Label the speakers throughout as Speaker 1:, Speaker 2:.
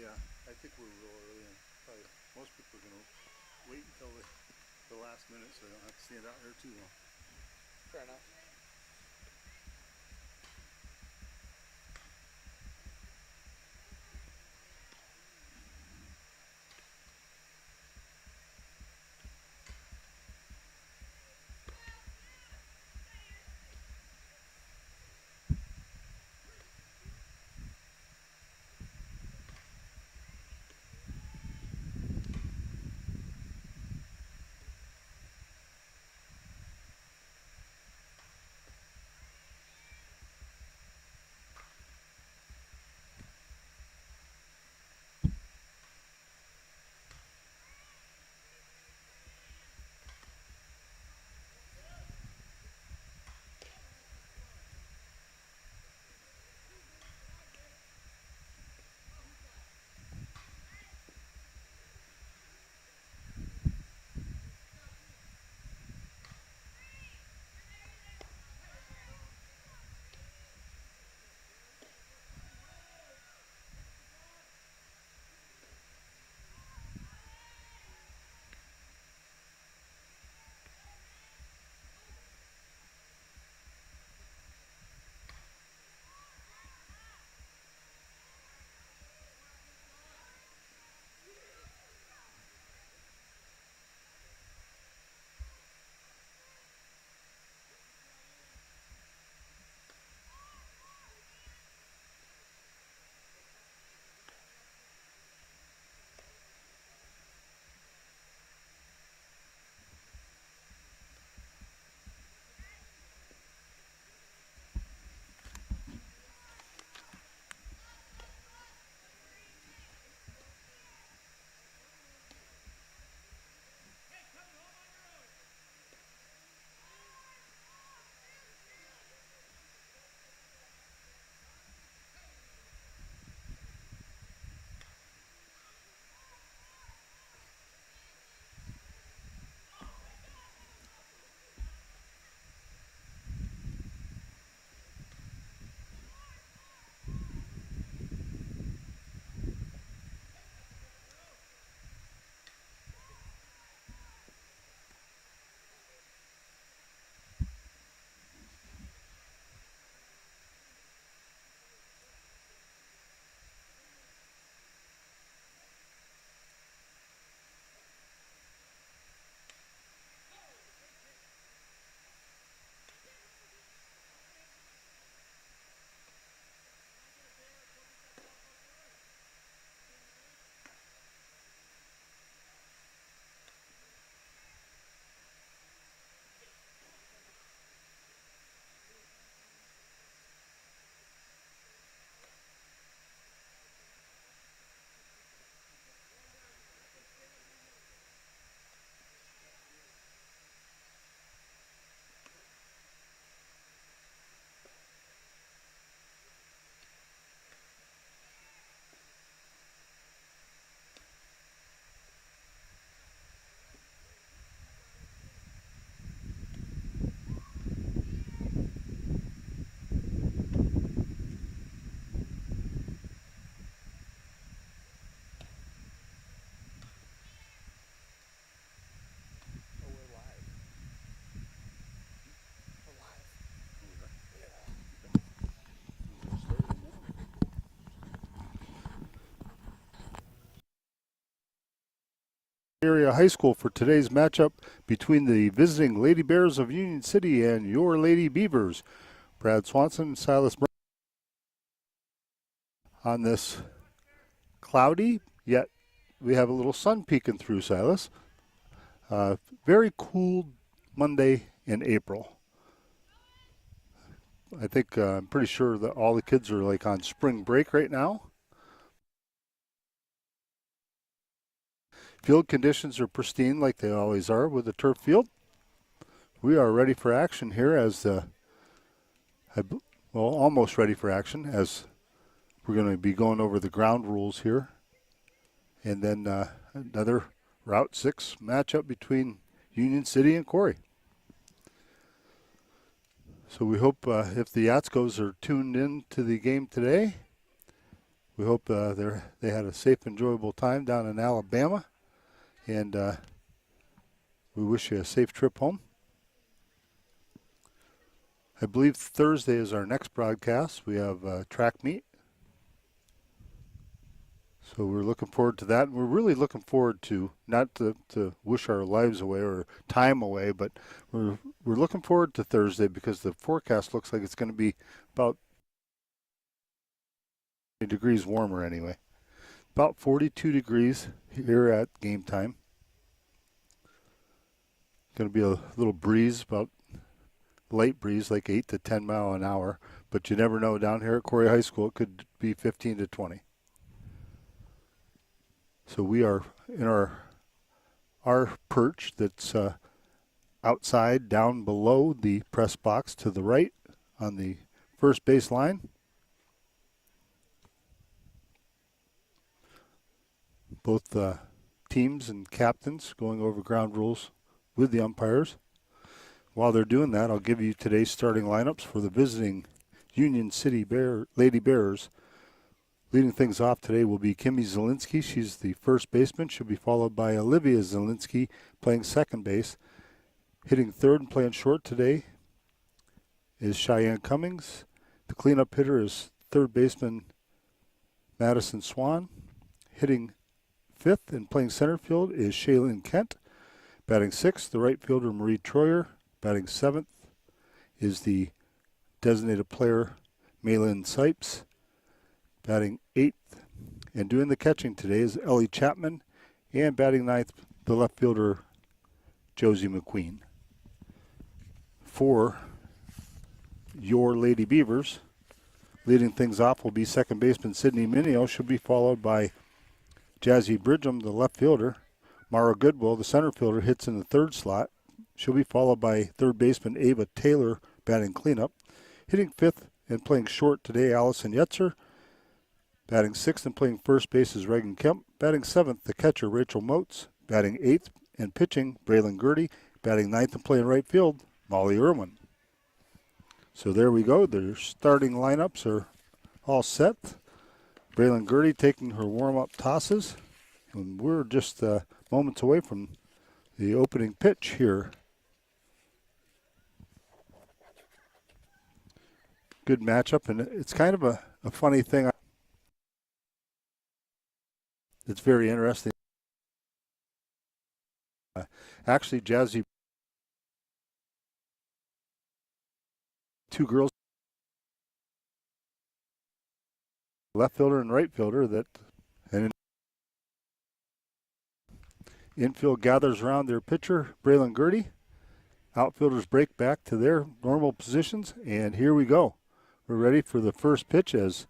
Speaker 1: Yeah, I think we're real early, and probably most people are going to wait until the last minute so they don't have to stand out here too long.
Speaker 2: Fair enough. Oh, we're live. We're live.
Speaker 1: Area High School for today's matchup between the visiting Lady Bears of Union City and your Lady Beavers. Brad Swanson, Silas Murray on this cloudy, yet we have a little sun peeking through, Silas. Very cool Monday in April. I think I'm pretty sure that all the kids are like on spring break right now. Field conditions are pristine like they always are with the turf field. We are ready for action here as almost ready for action as we're going to be going over the ground rules here. And then another Route 6 matchup between Union City and Corry. So we hope if the Yatzkos are tuned in to the game today, We hope they had a safe, enjoyable time down in Alabama, and we wish you a safe trip home. I believe Thursday is our next broadcast. We have a track meet. So we're looking forward to that. We're really looking forward to, not to wish our lives away or time away, but we're looking forward to Thursday because the forecast looks like it's going to be about degrees warmer anyway. About 42 degrees here at game time. Going to be a little breeze, about light breeze, like 8 to 10 mile an hour. But you never know. Down here at Corry High School, it could be 15 to 20. So we are in our perch that's outside, down below the press box to the right on the first base line. Both teams and captains going over ground rules with the umpires. While they're doing that, I'll give you today's starting lineups for the visiting Union City Lady Bears. Leading things off today will be Kimmy Zielinski. She's the first baseman. She'll be followed by Olivia Zielinski playing second base. Hitting third and playing short today is Cheyenne Cummings. The cleanup hitter is third baseman Madison Swan. Hitting fifth and playing center field is Shaylin Kent. Batting sixth, the right fielder Marie Troyer. Batting seventh is the designated player Maylin Sipes. Batting eighth and doing the catching today is Ellie Chapman. And batting ninth, the left fielder Josie McQueen. For your Lady Beavers, leading things off will be second baseman Sydney Minio. She'll be followed by Jazzy Bridgham, the left fielder. Mara Goodwill, the center fielder, hits in the third slot. She'll be followed by third baseman Ava Taylor, batting cleanup. Hitting fifth and playing short today, Allison Yetzer. Batting sixth and playing first base is Reagan Kemp. Batting seventh, the catcher Rachel Motes. Batting eighth and pitching, Braylon Gertie. Batting ninth and playing right field, Molly Irwin. So there we go. Their starting lineups are all set. Braylon Gertie taking her warm-up tosses. And we're just moments away from the opening pitch here. Good matchup, and it's kind of a funny thing. It's very interesting. Actually, Jazzy, two girls, left fielder and right fielder, that and infield gathers around their pitcher, Braylon Gertie. Outfielders break back to their normal positions, and here we go. We're ready for the first pitch as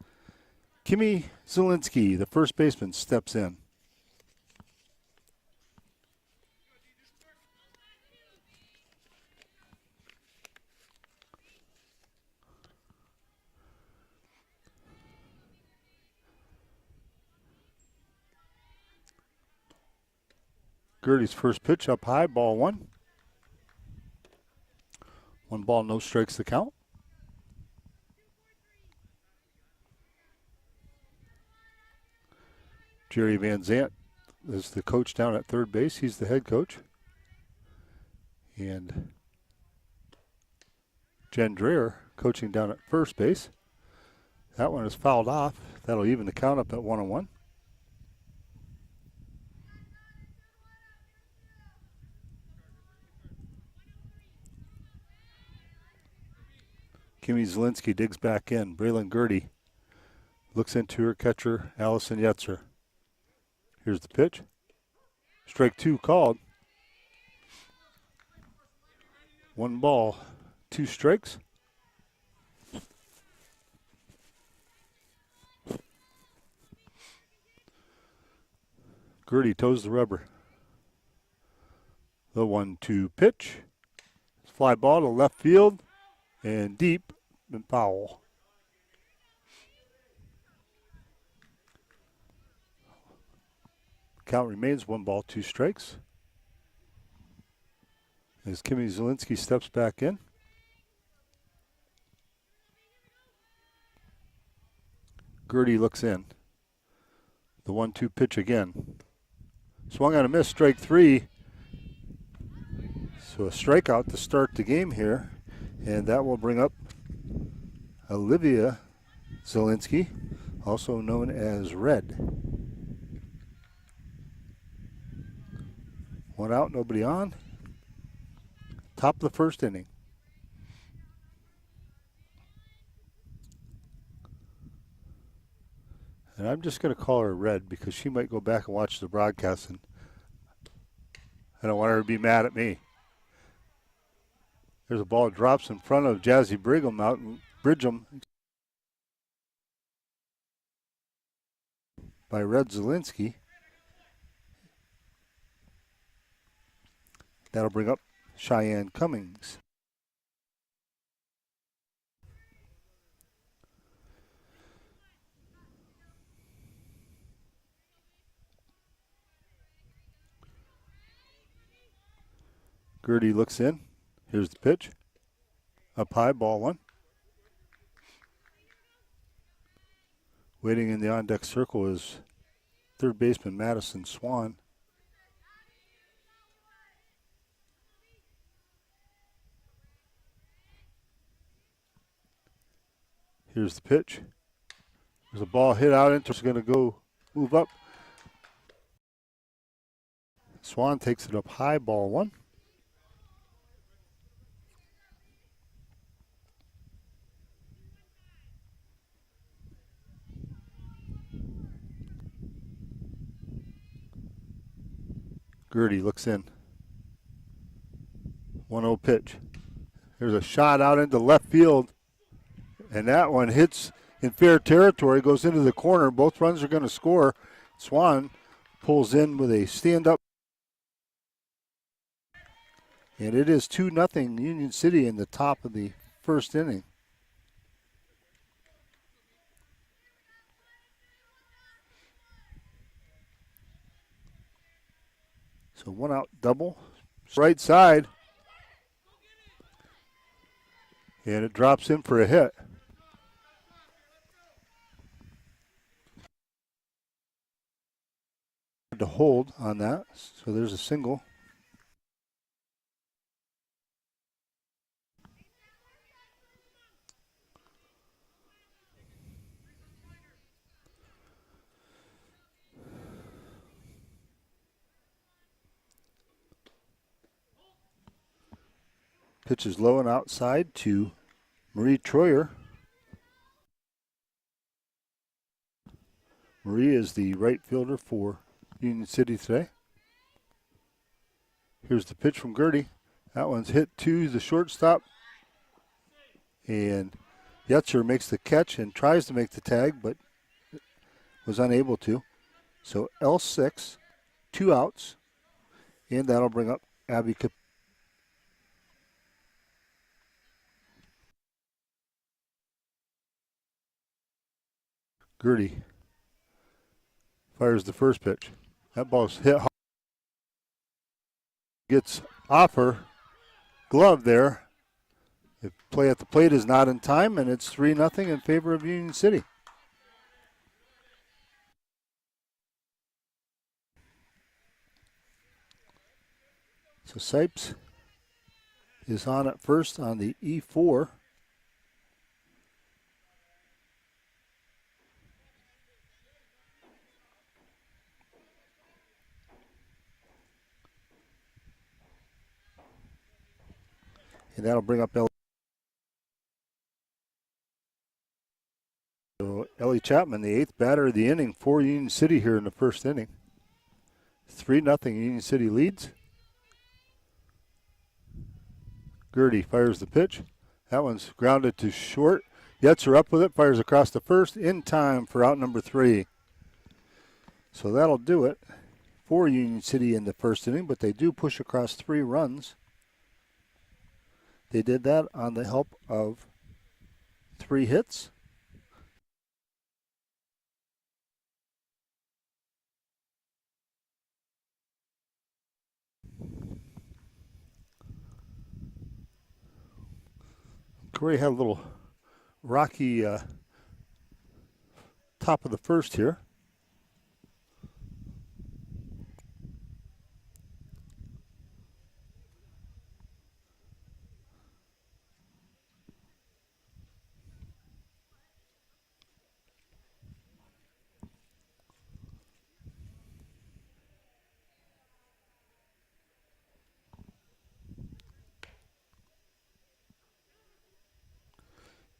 Speaker 1: Kimmy Zielinski, the first baseman, steps in. Gertie's first pitch up high, ball one. 1 ball, no strikes to count. Jerry Van Zant is the coach down at third base. He's the head coach. And Jen Dreher coaching down at first base. That one is fouled off. That'll even the count up at 1-1. Kimmy Zielinski digs back in. Braylon Gertie looks into her catcher, Allison Yetzer. Here's the pitch. Strike two called. 1 ball, 2 strikes. Gertie toes the rubber. The 1-2 pitch. Fly ball to left field and deep and foul. Count remains 1 ball, 2 strikes. As Kimmy Zielinski steps back in. Gertie looks in. The 1-2 pitch again. Swung on a miss, strike 3. So a strikeout to start the game here. And that will bring up Olivia Zielinski, also known as Red. 1 out, nobody on. Top of the first inning. And I'm just going to call her Red because she might go back and watch the broadcast, and I don't want her to be mad at me. There's a ball that drops in front of Jazzy Brigham out in Bridgham by Red Zielinski. That'll bring up Cheyenne Cummings. Gertie looks in. Here's the pitch. Up high, ball 1. Waiting in the on-deck circle is third baseman Madison Swan. Here's the pitch. There's a ball hit out into, it's going to go move up. Swan takes it up high, ball 1. Gertie looks in. 1-0 pitch. There's a shot out into left field, and that one hits in fair territory, goes into the corner. Both runs are going to score. Swan pulls in with a stand-up. And it is 2-0 Union City in the top of the first inning. So 1 out double, right side. And it drops in for a hit. To hold on that, so there's a single. Pitch is low and outside to Marie Troyer. Marie is the right fielder for Union City today. Here's the pitch from Gertie. That one's hit to the shortstop. And Yetzer makes the catch and tries to make the tag, but was unable to. So L6, 2 outs. And that'll bring up Abby Gertie fires the first pitch. That ball's hit hard. Gets off her glove there. The play at the plate is not in time, and it's 3-0 in favor of Union City. So Sipes is on at first on the E4. And that'll bring up Ellie Chapman, the 8th batter of the inning for Union City here in the first inning. 3-0 Union City leads. Gertie fires the pitch. That one's grounded to short. Yetzer up with it, fires across the first in time for out number 3. So that'll do it for Union City in the first inning, but they do push across 3 runs. They did that on the help of 3 hits. Corey had a little rocky top of the first here.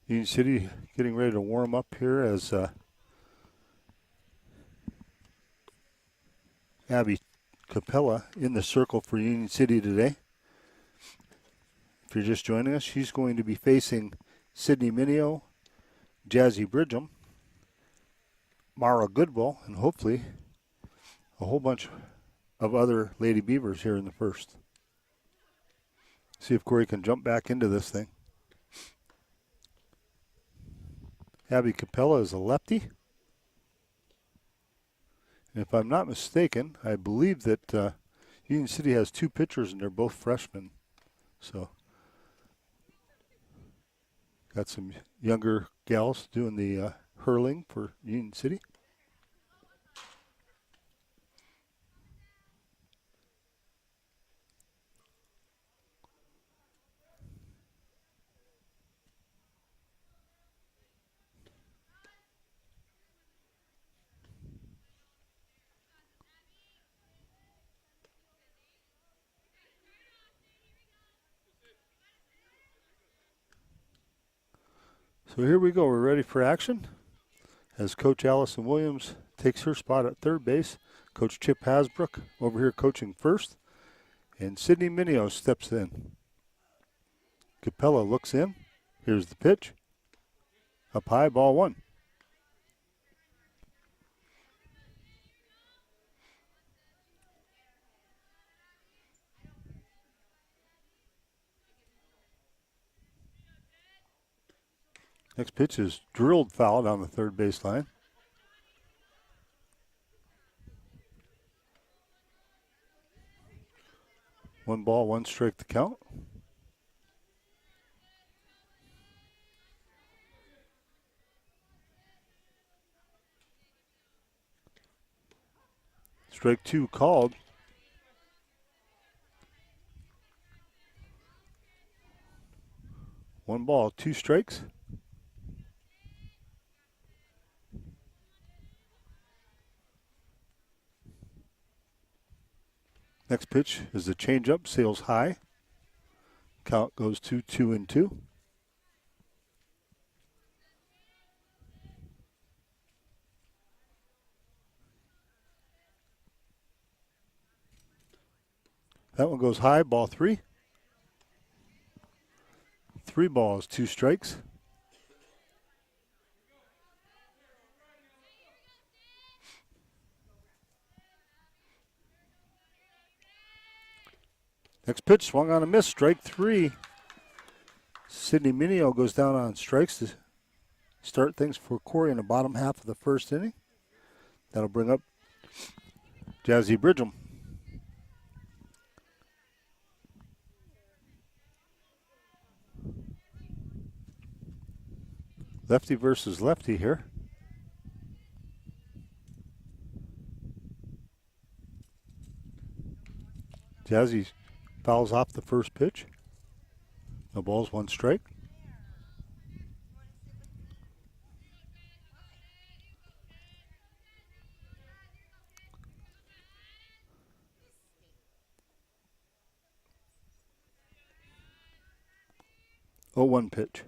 Speaker 1: Union City getting ready to warm up here as Abby Capella in the circle for Union City today. If you're just joining us, she's going to be facing Sydney Minio, Jazzy Bridgham, Mara Goodwill, and hopefully a whole bunch of other Lady Beavers here in the first. See if Corey can jump back into this thing. Abby Capella is a lefty. And if I'm not mistaken, I believe that Union City has two pitchers and they're both freshmen. So got some younger gals doing the hurling for Union City. So here we go. We're ready for action as Coach Allison Williams takes her spot at third base. Coach Chip Hasbrook over here coaching first. And Sydney Minio steps in. Capella looks in. Here's the pitch. Up high, ball one. Next pitch is drilled foul down the third baseline. One ball, one strike to count. Strike two called. One ball, two strikes. Next pitch is the changeup, sails high. Count goes to 2-2. That one goes high, ball three. 3 balls, 2 strikes. Next pitch, swung on a miss, strike 3. Sydney Minio goes down on strikes to start things for Corey in the bottom half of the first inning. That'll bring up Jazzy Bridgham. Lefty versus lefty here. Jazzy fouls off the first pitch. No balls, 1 strike. Oh, 1 pitch.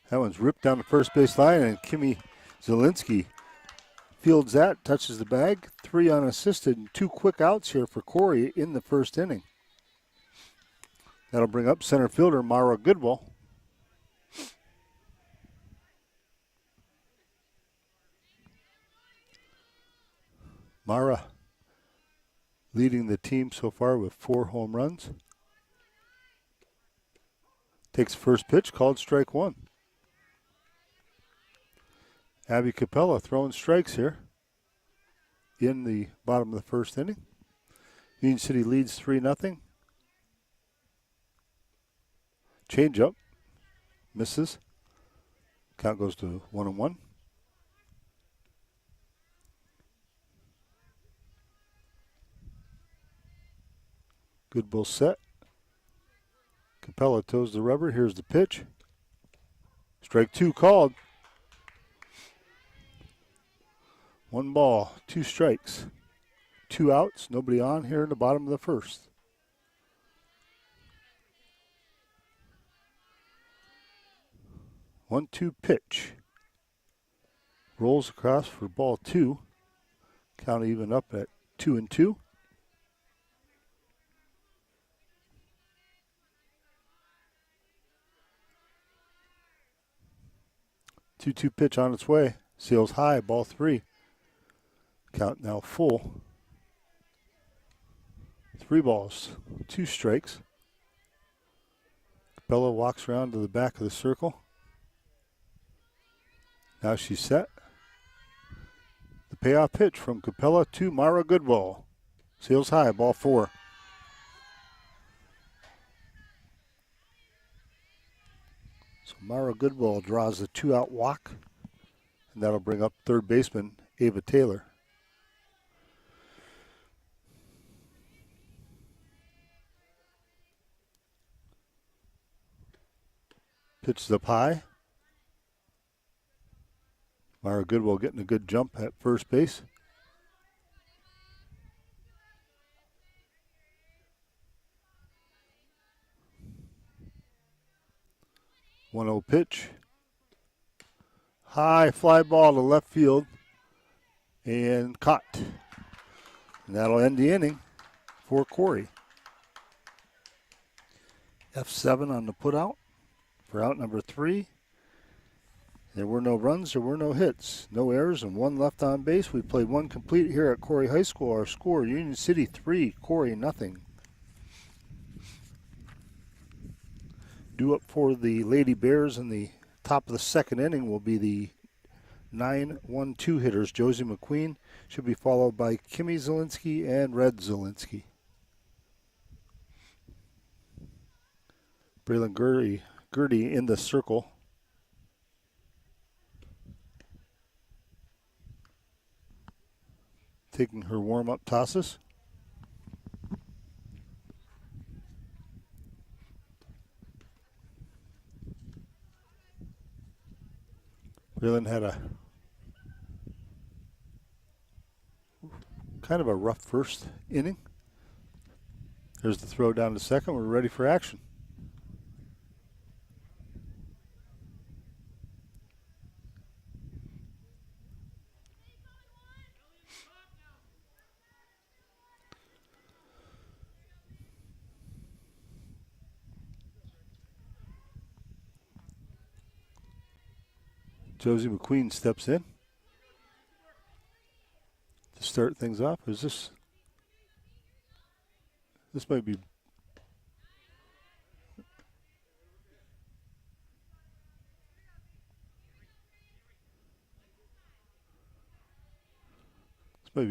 Speaker 1: That one's ripped down the first base line, and Kimmy Zielinski fields that, touches the bag. 3 unassisted, and 2 quick outs here for Corey in the first inning. That'll bring up center fielder Mara Goodwill. Mara leading the team so far with 4 home runs. Takes first pitch, called strike 1. Abby Capella throwing strikes here in the bottom of the first inning. Union City leads 3-0. Change up, misses. Count goes to 1-1. Goodwill set. Capella toes the rubber. Here's the pitch. Strike 2 called. 1 ball, 2 strikes. 2 outs, nobody on here in the bottom of the first. 1-2 pitch. Rolls across for ball 2. Count even up at 2-2. 2-2 pitch on its way. Sails high, ball 3. Count now full. 3 balls, 2 strikes. Capella walks around to the back of the circle. Now she's set. The payoff pitch from Capella to Mara Goodwill. Sails high, ball 4. So Mara Goodwill draws a 2-out walk, and that'll bring up third baseman Ava Taylor. Pitches up high. Mara Goodwill getting a good jump at first base. One 0 pitch. High fly ball to left field and caught. And that'll end the inning for Corry. F7 on the putout for out number 3. There were no runs, there were no hits, no errors, and 1 left on base. We played 1 complete here at Corry High School. Our score, Union City 3, Corry nothing. Due up for the Lady Bears in the top of the second inning will be the 9-1-2 hitters. Josie McQueen should be followed by Kimmy Zielinski and Red Zielinski. Braylon Gertie in the circle. Taking her warm-up tosses. Braylon had a kind of a rough first inning. There's the throw down to second. We're ready for action. Josie McQueen steps in to start things off. Is this might be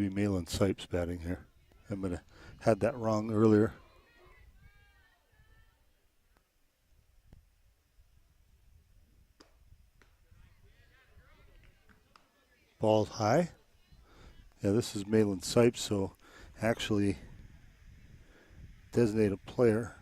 Speaker 1: Malin Sipes batting here. I might have had that wrong earlier. Ball high. Yeah, this is Malin Sipes, so actually designate a player.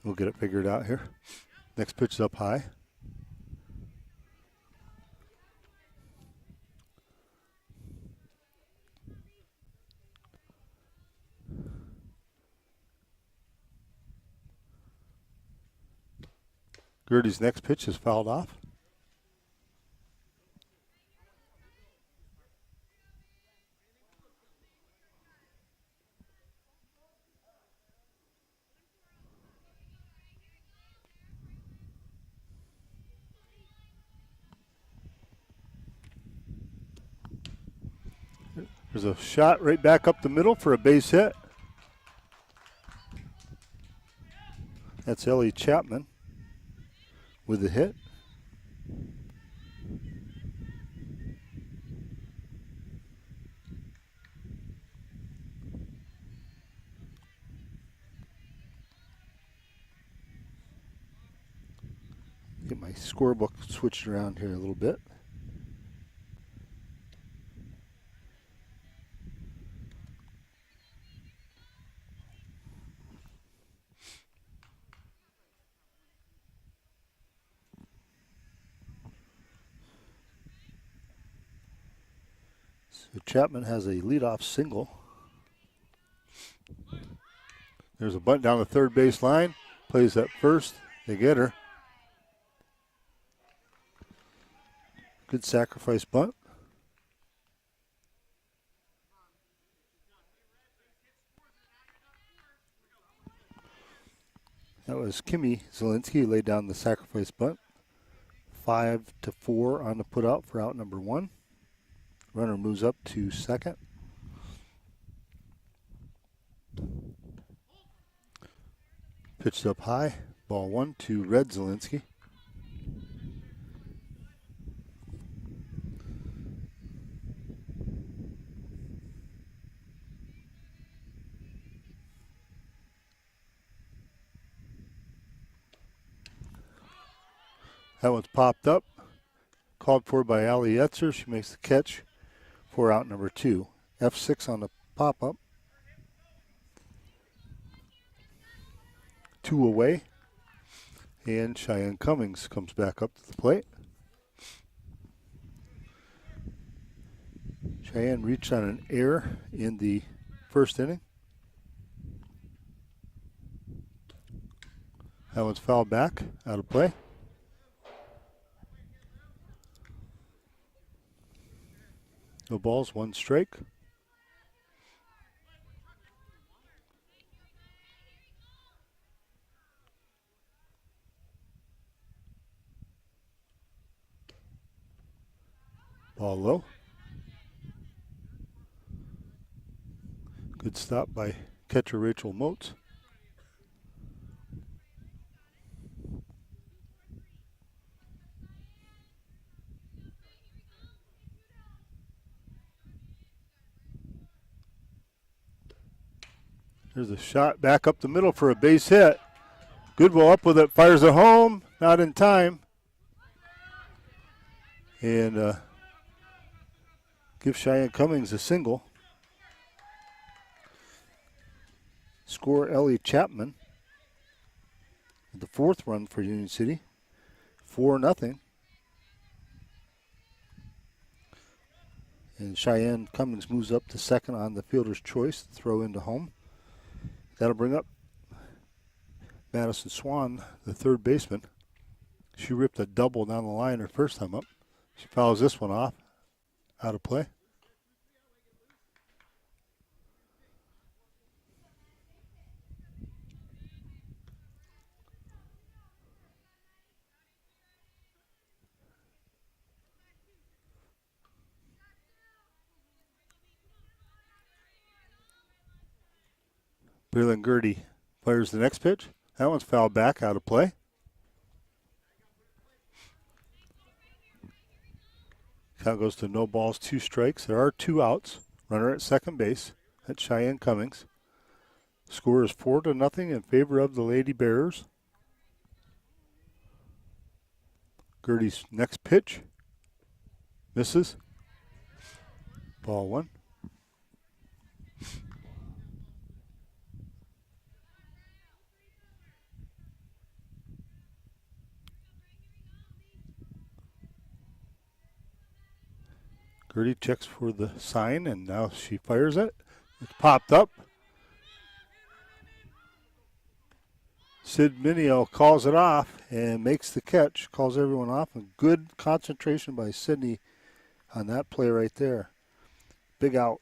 Speaker 1: We'll get it figured out here. Next pitch is up high. Gertie's next pitch is fouled off. There's a shot right back up the middle for a base hit. That's Ellie Chapman with the hit. Get my scorebook switched around here a little bit. So Chapman has a leadoff single. There's a bunt down the third base line. Plays at first. They get her. Good sacrifice bunt. That was Kimmy Zielinski who laid down the sacrifice bunt. 5-4 on the putout for out number 1. Runner moves up to second. Pitched up high. Ball 1 to Red Zielinski. That one's popped up. Called for by Allie Etzer. She makes the catch for out number 2. F6 on the pop-up. 2 away. And Cheyenne Cummings comes back up to the plate. Cheyenne reached on an error in the first inning. That one's fouled back, out of play. No balls, 1 strike. Ball low. Good stop by catcher Rachel Motes. There's a shot back up the middle for a base hit. Goodwill up with it, fires it home, not in time. And gives Cheyenne Cummings a single. Score Ellie Chapman. The 4th run for Union City. 4-0. And Cheyenne Cummings moves up to second on the fielder's choice to throw into home. That'll bring up Madison Swan, the 3rd baseman. She ripped a double down the line her first time up. She fouls this one off, out of play. Breland Gertie fires the next pitch. That one's fouled back, out of play. Count goes to no balls, 2 strikes. There are 2 outs. Runner at second base. That's Cheyenne Cummings. Score is 4-0 in favor of the Lady Bearers. Gertie's next pitch. Misses. Ball 1. Gertie checks for the sign, and now she fires it. It's popped up. Sid Minio calls it off and makes the catch, calls everyone off. A good concentration by Sydney on that play right there. Big out,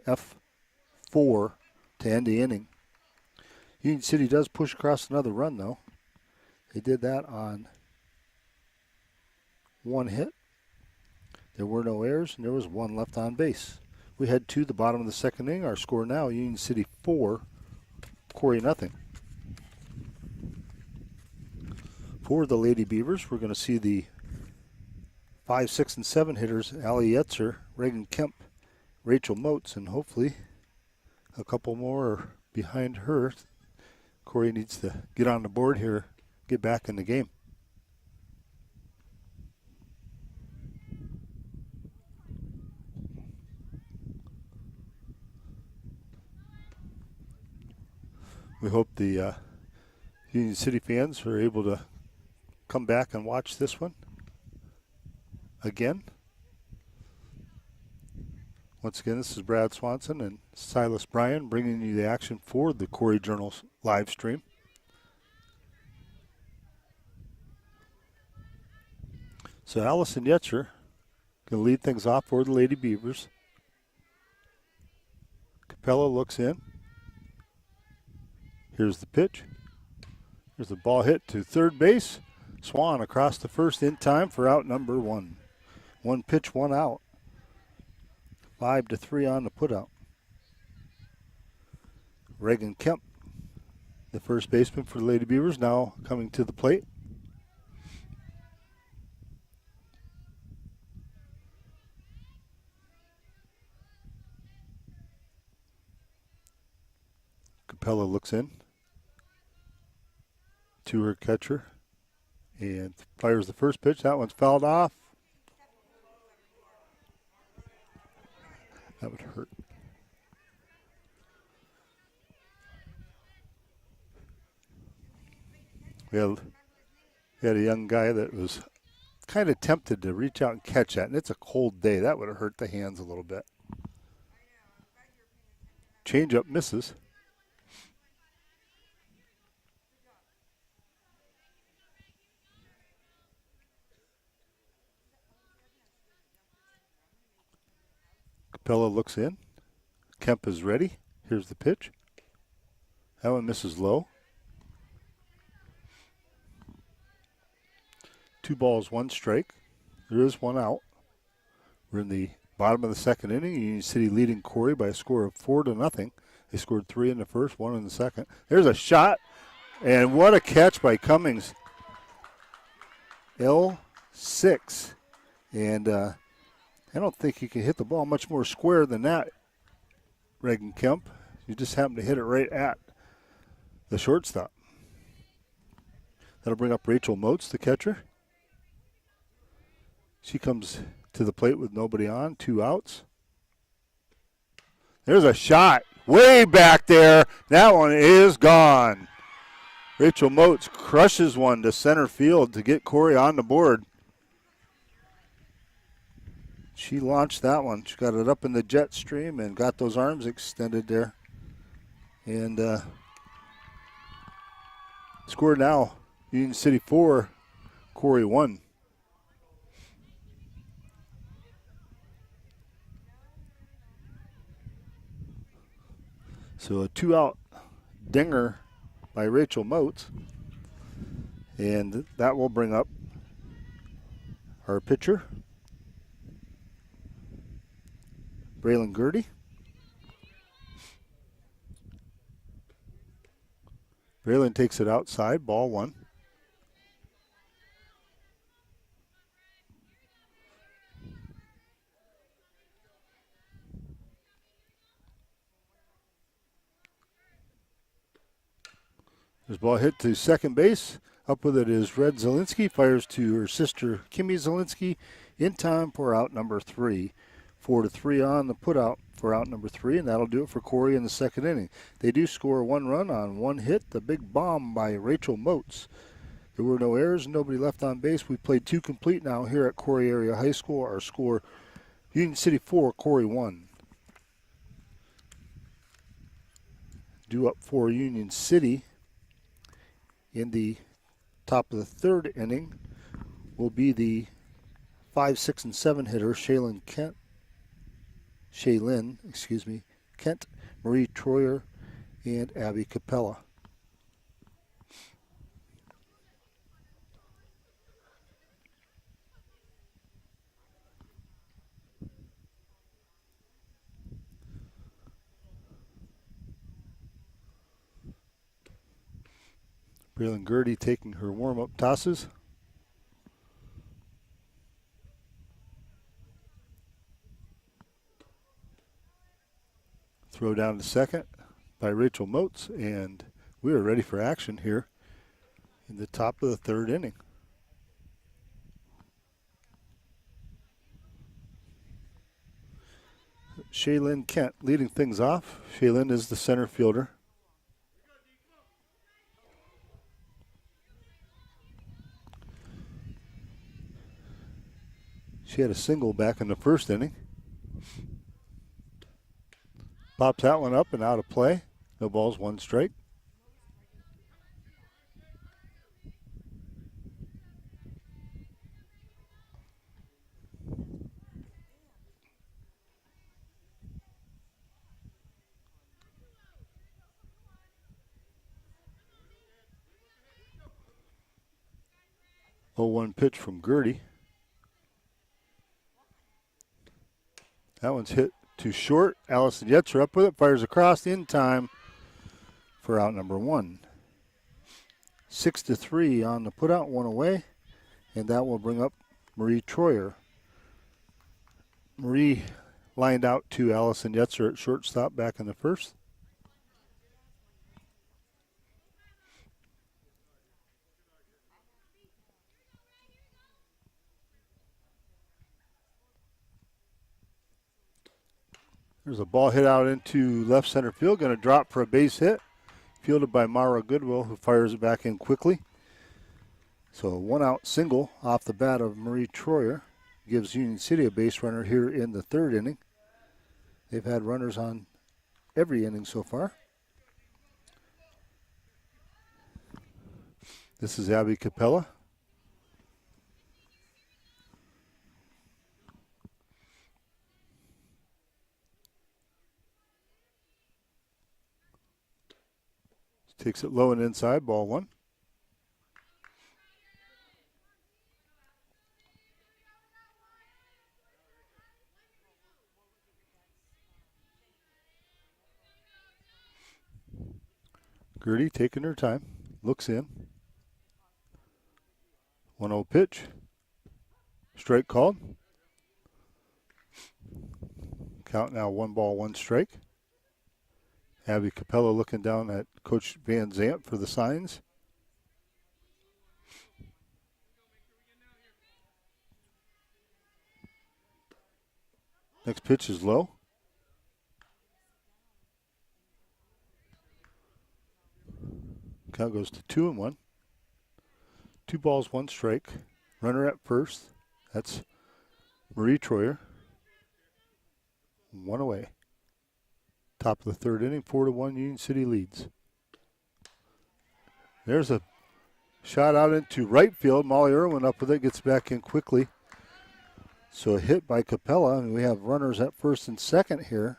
Speaker 1: F4 to end the inning. Union City does push across another run, though. They did that on 1 hit. There were no errors, and there was 1 left on base. We head to the bottom of the second inning. Our score now, Union City 4, Corry 0. For the Lady Beavers, we're going to see the 5, 6, and 7 hitters, Allie Etzer, Reagan Kemp, Rachel Motes, and hopefully a couple more behind her. Corry needs to get on the board here, get back in the game. We hope the Union City fans are able to come back and watch this one again Once again, this is Brad Swanson and Silas Bryan bringing you the action for the Corry Journal live stream. So Allison Yetzer going to lead things off for the Lady Beavers. Capella looks in. Here's the pitch. Here's the ball hit to third base. Swan across the first in time for out number one. One pitch, one out. 5-3 on the putout. Reagan Kemp, the first baseman for the Lady Beavers, now coming to the plate. Capella looks in to her catcher and fires the first pitch. That one's fouled off. That would hurt. We had a young guy that was kind of tempted to reach out and catch that, and it's a cold day. That would have hurt the hands a little bit. Changeup misses. Capella looks in. Kemp is ready. Here's the pitch. That one misses low. 2 balls, 1 strike. There is 1 out. We're in the bottom of the second inning. Union City leading Corry by a score of 4-0. They scored 3 in the first, 1 in the second. There's a shot, and what a catch by Cummings. L6. And I don't think you can hit the ball much more square than that, Reagan Kemp. You just happen to hit it right at the shortstop. That'll bring up Rachel Moats, the catcher. She comes to the plate with nobody on, 2 outs. There's a shot way back there. That one is gone. Rachel Moats crushes one to center field to get Corry on the board. She launched that one. She got it up in the jet stream and got those arms extended there. And score now, Union City 4, Corry 1. So a 2-out dinger by Rachel Moats. And that will bring up our pitcher, Braylon Gertie. Braylon takes it outside, ball 1. There's ball hit to second base. Up with it is Red Zielinski. Fires to her sister, Kimmy Zielinski, in time for out number 3. 4-3 on the putout for out number 3, and that'll do it for Corry in the second inning. They do score 1 run on 1 hit, the big bomb by Rachel Moats. There were no errors, nobody left on base. We played 2 complete now here at Corry Area High School. Our score, Union City 4, Corry 1. Due up for Union City in the top of the third inning will be the 5, 6, and 7 hitter, Shaylin Kent, Marie Troyer, and Abby Capella. Braylon Gertie taking her warm-up tosses. Throw down to second by Rachel Moats, and we are ready for action here in the top of the third inning. Shaylin Kent leading things off. Shaylin is the center fielder. She had a single back in the first inning. Pops that one up and out of play. No balls, one strike. Oh, 1 pitch from Gertie. That one's hit too short. Allison Yetzer up with it, fires across in time for out number 1. 6-3 on the putout, 1 away, and that will bring up Marie Troyer. Marie lined out to Allison Yetzer at shortstop back in the first. There's a ball hit out into left center field, going to drop for a base hit. Fielded by Mara Goodwill, who fires it back in quickly. So a 1-out single off the bat of Marie Troyer gives Union City a base runner here in the 3rd inning. They've had runners on every inning so far. This is Abby Capella. Takes it low and inside, ball 1. Gertie taking her time, looks in. 1-0 pitch. Strike called. Count now 1 ball, 1 strike. Abby Capella looking down at Coach Van Zant for the signs. Next pitch is low. Count goes to 2-1. 2 balls, 1 strike. Runner at first. That's Marie Troyer. 1 away. Top of the 3rd inning, 4-1 Union City leads. There's a shot out into right field. Molly Irwin up with it, gets back in quickly. So a hit by Capella, and we have runners at first and second here.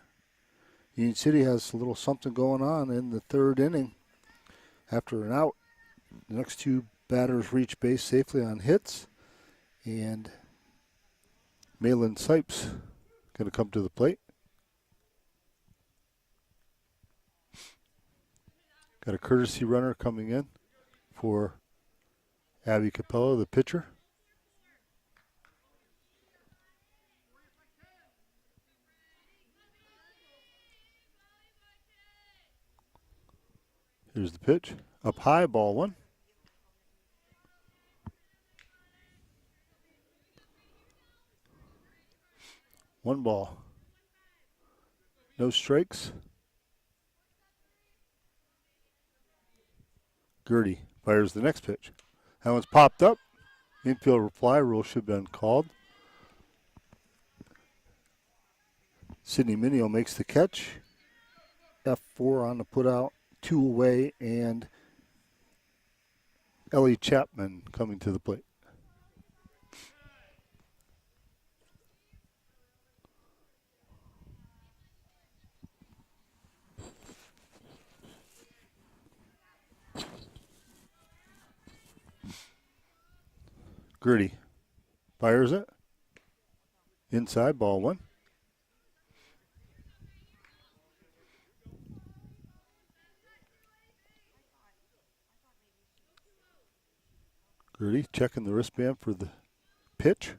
Speaker 1: Union City has a little something going on in the 3rd inning. After an out, the next 2 batters reach base safely on hits, and Malin Sipes going to come to the plate. Got a courtesy runner coming in for Abby Capella, the pitcher. Here's the pitch. Up high, ball 1. One ball. No strikes. Gertie fires the next pitch. That one's popped up. Infield reply rule should have been called. Sydney Minio makes the catch. F4 on the putout, 2 away, and Ellie Chapman coming to the plate. Gertie fires it. Inside, ball 1. Gertie checking the wristband for the pitch.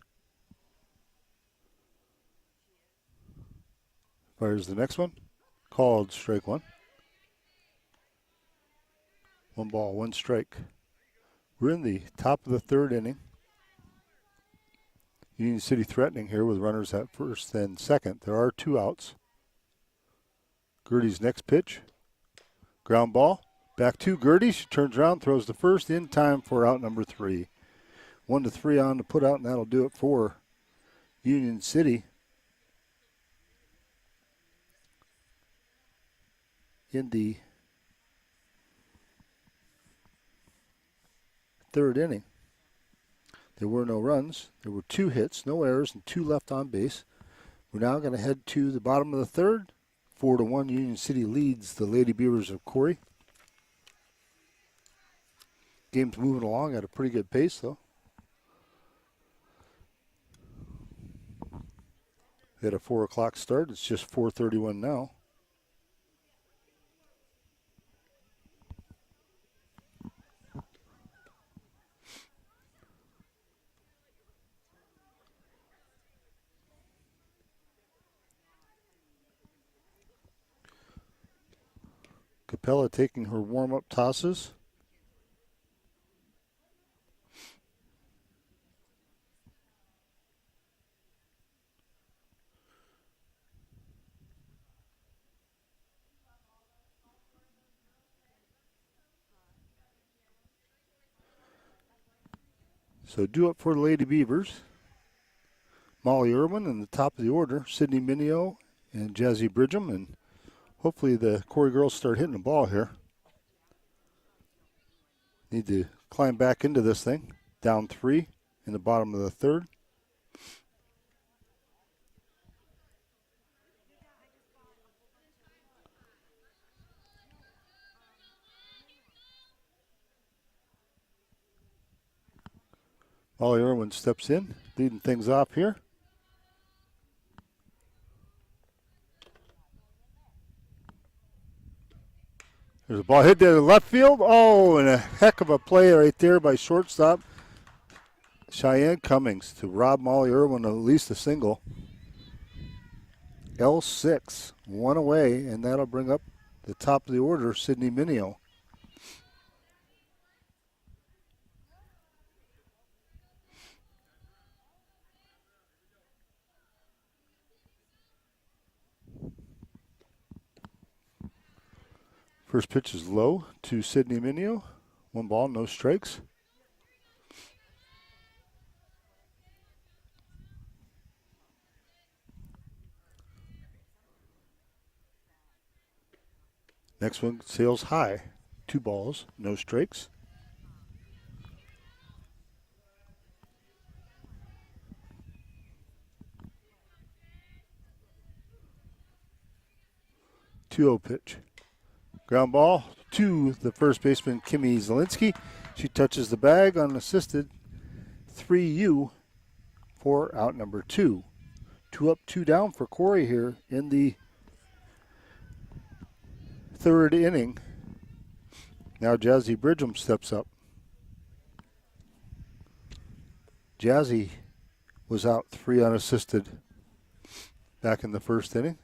Speaker 1: Fires the next one. Called strike 1. 1 ball, 1 strike. We're in the top of the 3rd inning. Union City threatening here with runners at first and second. There are 2 outs. Gertie's next pitch. Ground ball. Back to Gertie. She turns around, throws the first in time for out number 3. 1-3 on the putout, and that'll do it for Union City. in the third inning. There were no runs. There were 2 hits, no errors, and 2 left on base. We're now going to head to the bottom of the third. 4-1, Union City leads the Lady Beavers of Corry. Game's moving along at a pretty good pace, though. We had a 4 o'clock start. It's just 4:31 now. Capella taking her warm-up tosses. So due up for the Lady Beavers, Molly Irwin in the top of the order, Sydney Minio and Jazzy Bridgham, and hopefully the Corry girls start hitting the ball here. Need to climb back into this thing. Down 3 in the bottom of the third. Molly Irwin steps in, leading things off here. There's a ball hit to the left field. Oh, and a heck of a play right there by shortstop Cheyenne Cummings to rob Molly Irwin of at least a single. L6, 1 away, and that'll bring up the top of the order, Sydney Minio. First pitch is low to Sydney Minio. 1 ball, no strikes. Next one sails high. 2 balls, no strikes. Two-0 pitch. Ground ball to the first baseman, Kimmy Zielinski. She touches the bag unassisted. 3U for out number 2. 2 up, 2 down for Corry here in the third inning. Now Jazzy Bridgham steps up. Jazzy was out 3 unassisted back in the first inning.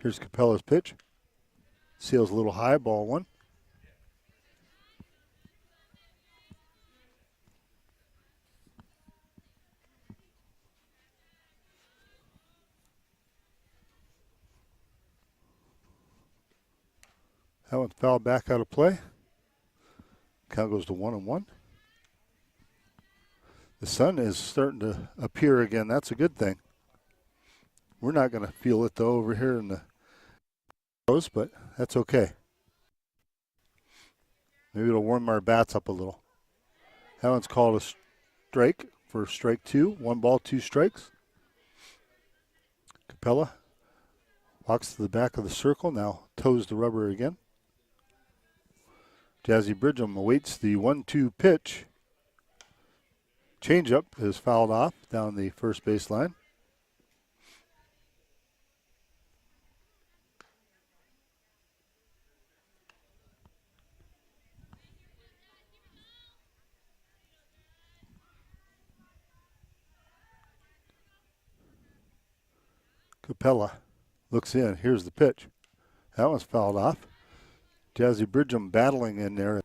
Speaker 1: Here's Capella's pitch. Sails a little high, ball 1. That one's fouled back out of play. Count goes to 1-1. The sun is starting to appear again. That's a good thing. We're not going to feel it, though, over here in the coast, but that's okay. Maybe it'll warm our bats up a little. That one's called a strike for strike 2. 1 ball, 2 strikes. Capella walks to the back of the circle, now toes the rubber again. Jazzy Bridgham awaits the 1-2 pitch. Changeup is fouled off down the first base line. Capella looks in. Here's the pitch. That one's fouled off. Jazzy Bridgham battling in there.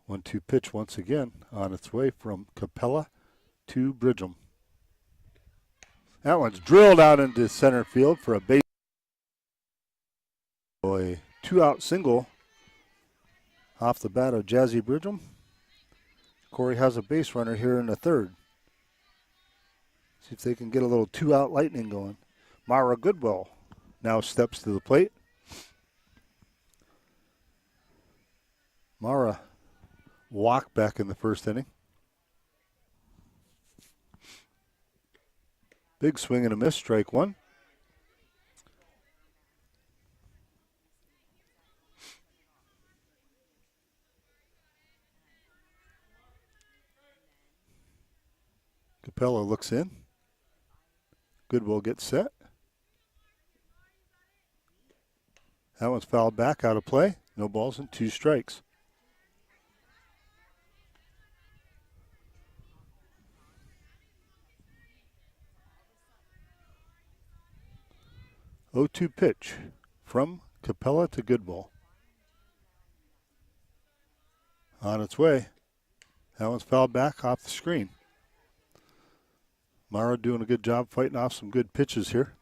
Speaker 1: 1-2 pitch once again on its way from Capella to Bridgham. That one's drilled out into center field for a base. A 2-out single off the bat of Jazzy Bridgham. Corry has a base runner here in the third. See if they can get a little two-out lightning going. Mara Goodwill now steps to the plate. Mara walked back in the first inning. Big swing and a miss, strike one. Capella looks in. Goodwill gets set. That one's fouled back, out of play. No balls and 2 strikes. Oh, 2 pitch from Capella to Goodwill. On its way. That one's fouled back off the screen. Mara doing a good job fighting off some good pitches here.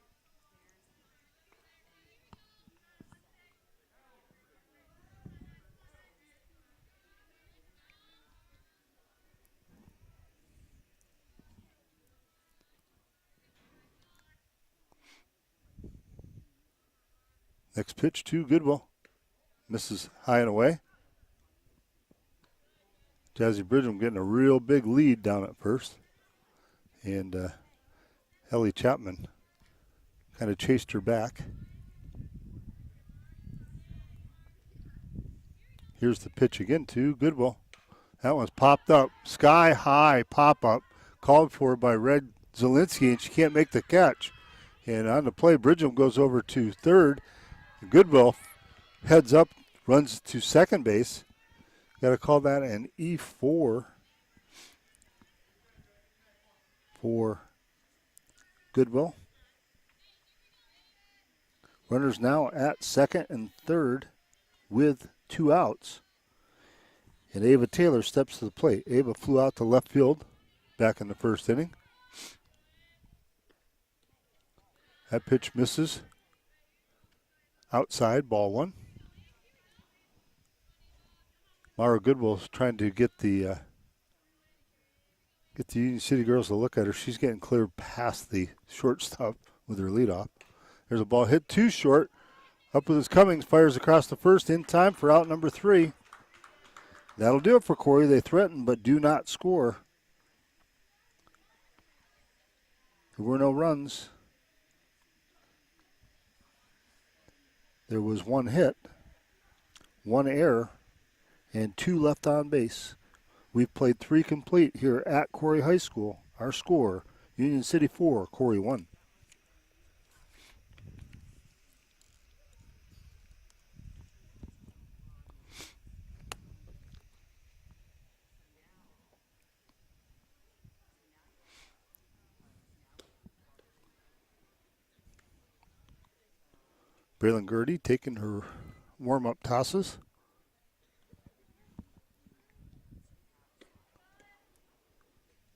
Speaker 1: Next pitch to Goodwill. Misses high and away. Jazzy Bridgham getting a real big lead down at first. And Ellie Chapman kind of chased her back. Here's the pitch again to Goodwill. That one's popped up. Sky high pop up. Called for by Red Zielinski, and she can't make the catch. And on the play, Bridgham goes over to third. Goodwill heads up, runs to second base. Got to call that an E4 for Goodwill. Runners now at second and third with 2 outs. And Ava Taylor steps to the plate. Ava flew out to left field back in the first inning. That pitch misses. Outside, ball 1. Mara Goodwill's trying to get the Union City girls to look at her. She's getting clear past the shortstop with her leadoff. There's a ball hit too short. Up with his Cummings, fires across the first in time for out number 3. That'll do it for Corry. They threaten but do not score. There were no runs. There was 1 hit, 1 error, and 2 left on base. We've played 3 complete here at Corry High School. Our score, Union City 4, Corry 1. Braylon Gertie taking her warm-up tosses.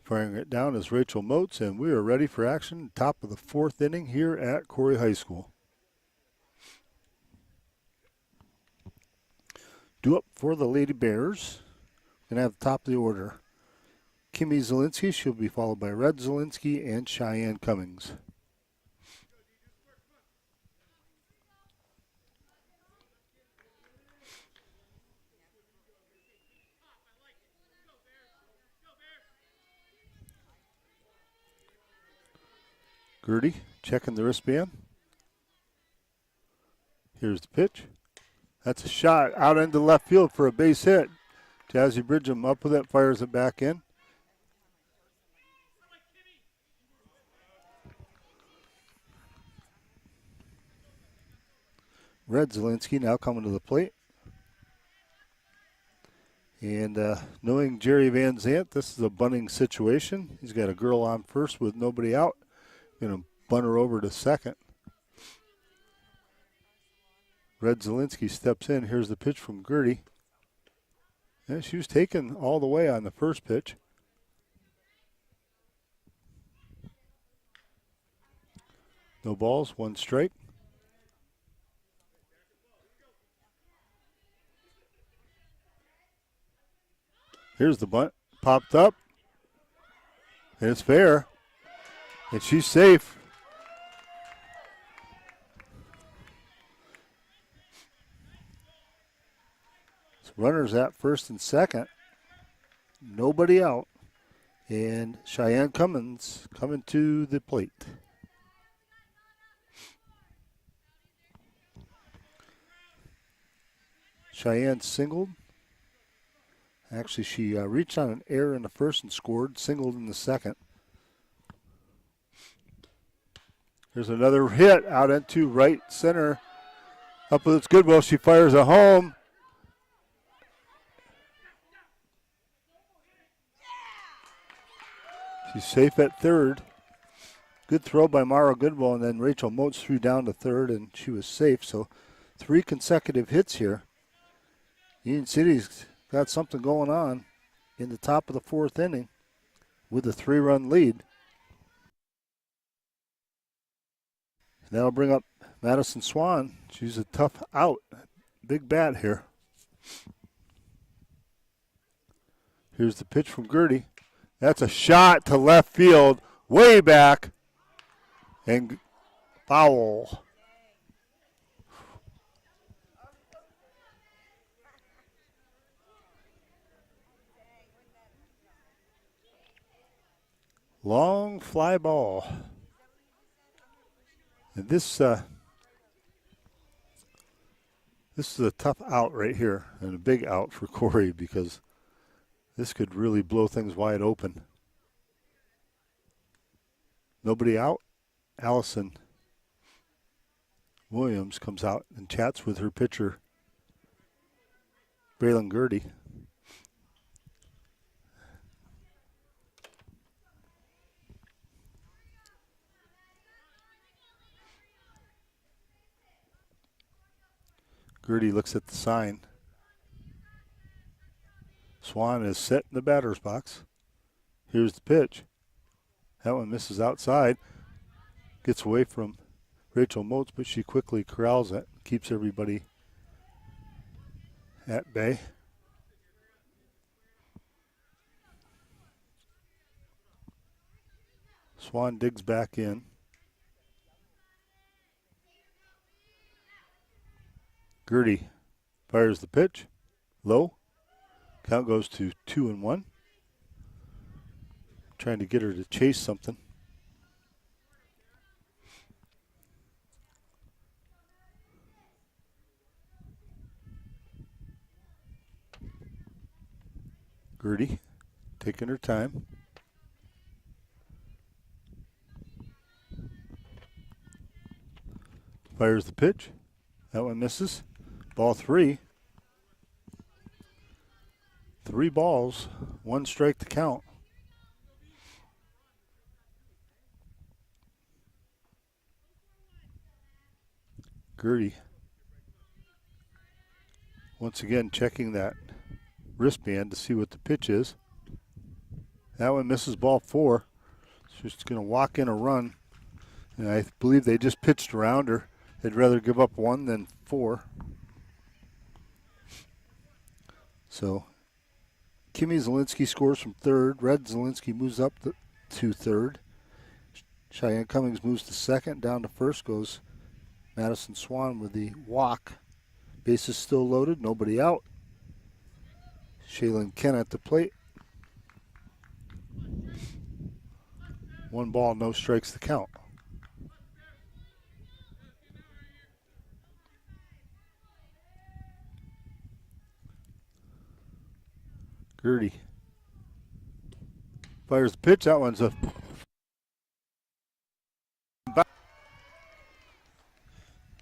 Speaker 1: Firing it down is Rachel Motes, and we are ready for action. Top of the 4th inning here at Corry High School. Due up for the Lady Bears. Going to have the top of the order. Kimmy Zielinski, she'll be followed by Red Zielinski and Cheyenne Cummings. Gertie checking the wristband. Here's the pitch. That's a shot out into left field for a base hit. Jazzy Bridgham up with it, fires it back in. Red Zielinski now coming to the plate. And knowing Jerry Van Zant, this is a bunting situation. He's got a girl on first with nobody out. Going to bunt her over to second. Red Zielinski steps in. Here's the pitch from Gertie. And she was taken all the way on the first pitch. No balls, 1 strike. Here's the bunt. popped up. And it's fair. And she's safe. So runners at first and second. Nobody out. And Cheyenne Cummins coming to the plate. Cheyenne singled. Actually, she reached on an error in the first and scored, singled in the second. There's another hit out into right center. Up with it's Goodwill. She fires a home. She's safe at third. Good throw by Mara Goodwill, and then Rachel Motes threw down to third, and she was safe. So 3 consecutive hits here. Union City's got something going on in the top of the 4th inning with a 3-run lead. And that'll bring up Madison Swan. She's a tough out. Big bat here. Here's the pitch from Gertie. That's a shot to left field, way back, and foul. Long fly ball. And this is a tough out right here, and a big out for Corry because this could really blow things wide open. Nobody out. Allison Williams comes out and chats with her pitcher, Braylon Gertie. Gertie looks at the sign. Swan is set in the batter's box. Here's the pitch. That one misses outside. Gets away from Rachel Motes, but she quickly corrals it. Keeps everybody at bay. Swan digs back in. Gertie fires the pitch. Low. Count goes to 2-1. Trying to get her to chase something. Gertie taking her time. Fires the pitch. That one misses. Ball 3. 3 balls, 1 strike to count. Gertie once again checking that wristband to see what the pitch is. That one misses, ball 4. She's just going to walk in a run. And I believe they just pitched around her. They'd rather give up 1 than 4. So Kimmy Zielinski scores from third. Red Zielinski moves up to third. Cheyenne Cummings moves to second. Down to first goes Madison Swan with the walk. Bases still loaded. Nobody out. Shaylin Kent at the plate. 1 ball, no strikes to count. Gertie fires the pitch. That one's a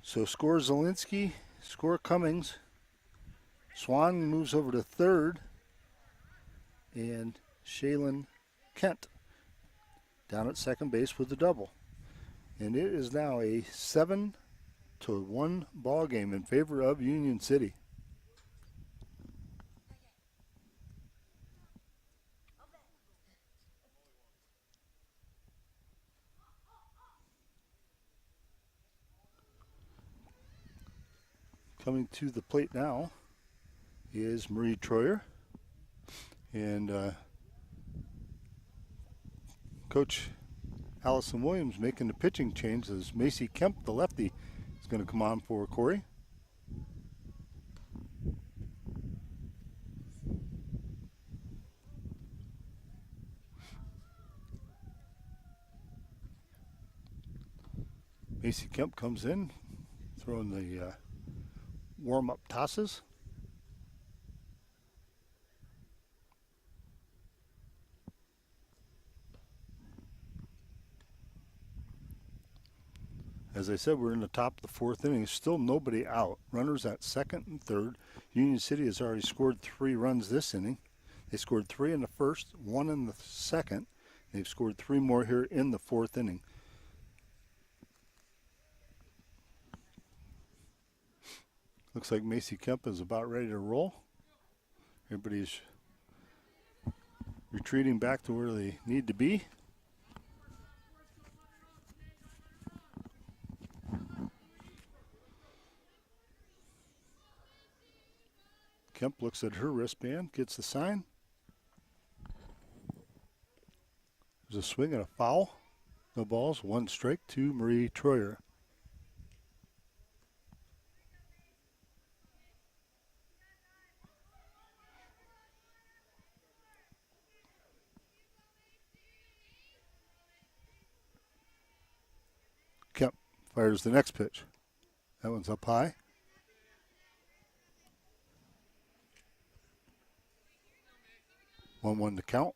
Speaker 1: so score Zielinski, score Cummings. Swan moves over to third, and Shaylin Kent down at second base with the double. And it is now a 7-1 ball game in favor of Union City. Coming to the plate now is Marie Troyer. And Coach Allison Williams making the pitching change as Macy Kemp, the lefty, is going to come on for Corry. Macy Kemp comes in, throwing the warm-up tosses. As I said, we're in the top of the fourth inning. Still nobody out. Runners at second and third. Union City has already scored 3 runs this inning. They scored 3 in the first, 1 in the second. They've scored 3 more here in the fourth inning. Looks like Macy Kemp is about ready to roll. Everybody's retreating back to where they need to be. Kemp looks at her wristband, gets the sign. There's a swing and a foul. No balls, 1 strike to Marie Troyer. Kemp fires the next pitch. That one's up high. One to count.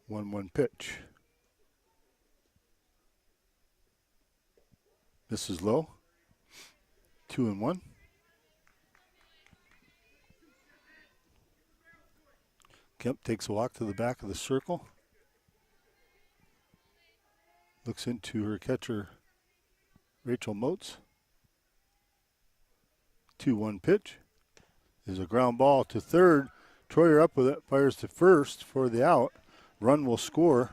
Speaker 1: One pitch. This is low. 2-1. Kemp takes a walk to the back of the circle. Looks into her catcher, Rachel Motes. 2-1 pitch. There's a ground ball to third. Troyer up with it, fires to first for the out. Run will score.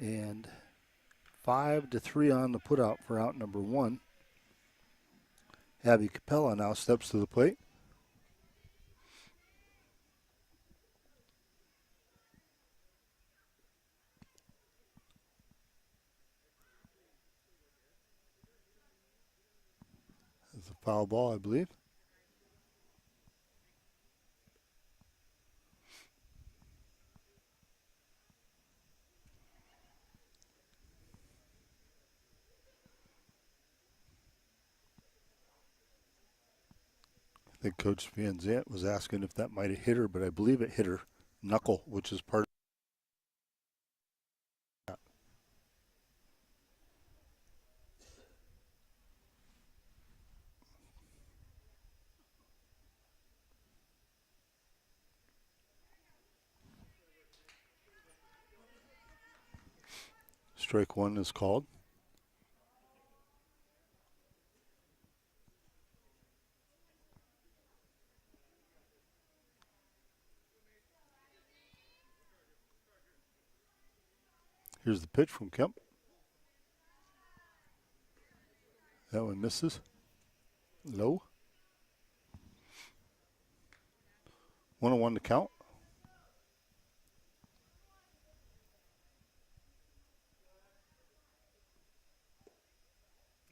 Speaker 1: And 5-3 on the putout for out number 1. Abby Capella now steps to the plate. It's a foul ball, I believe. I think Coach Van Zant was asking if that might have hit her, but I believe it hit her knuckle, which is part of that. Strike 1 is called. Here's the pitch from Kemp. That one misses. Low. 1-1 to count.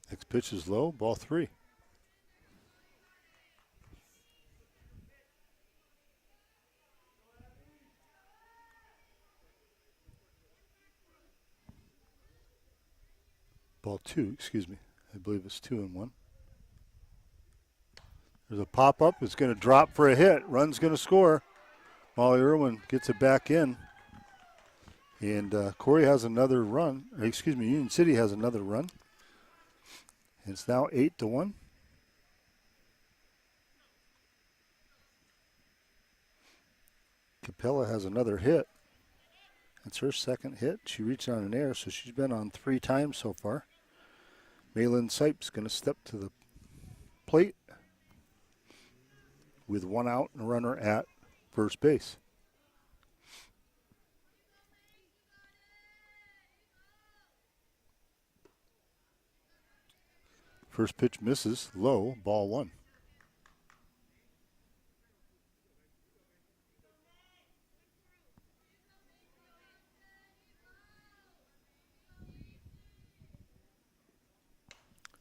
Speaker 1: Next pitch is low. Ball 3. Ball 2, excuse me. I believe it's 2-1. There's a pop-up. It's going to drop for a hit. Run's going to score. Molly Irwin gets it back in. And Corry has another run. Union City has another run. It's now 8-1. Capella has another hit. That's her second hit. She reached on an air, so she's been on 3 times so far. Malin Sipes going to step to the plate with 1 out and a runner at first base. First pitch misses, low, ball one.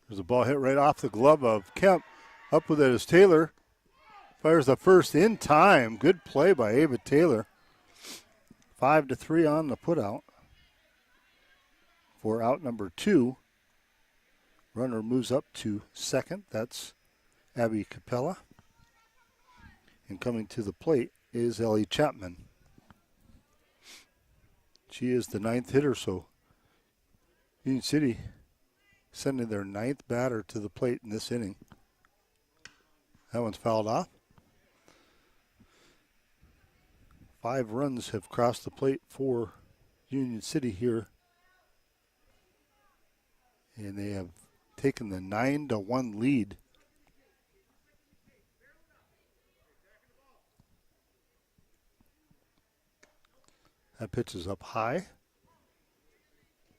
Speaker 1: There's a ball hit right off the glove of Kemp. Up with it is Taylor. Fires the first in time. Good play by Ava Taylor. 5-3 on the putout. For out number 2. Runner moves up to second. That's Abby Capella. And coming to the plate is Ellie Chapman. She is the 9th hitter, so Union City sending their 9th batter to the plate in this inning. That one's fouled off. 5 runs have crossed the plate for Union City here. And they have taken the 9-1 lead. That pitch is up high.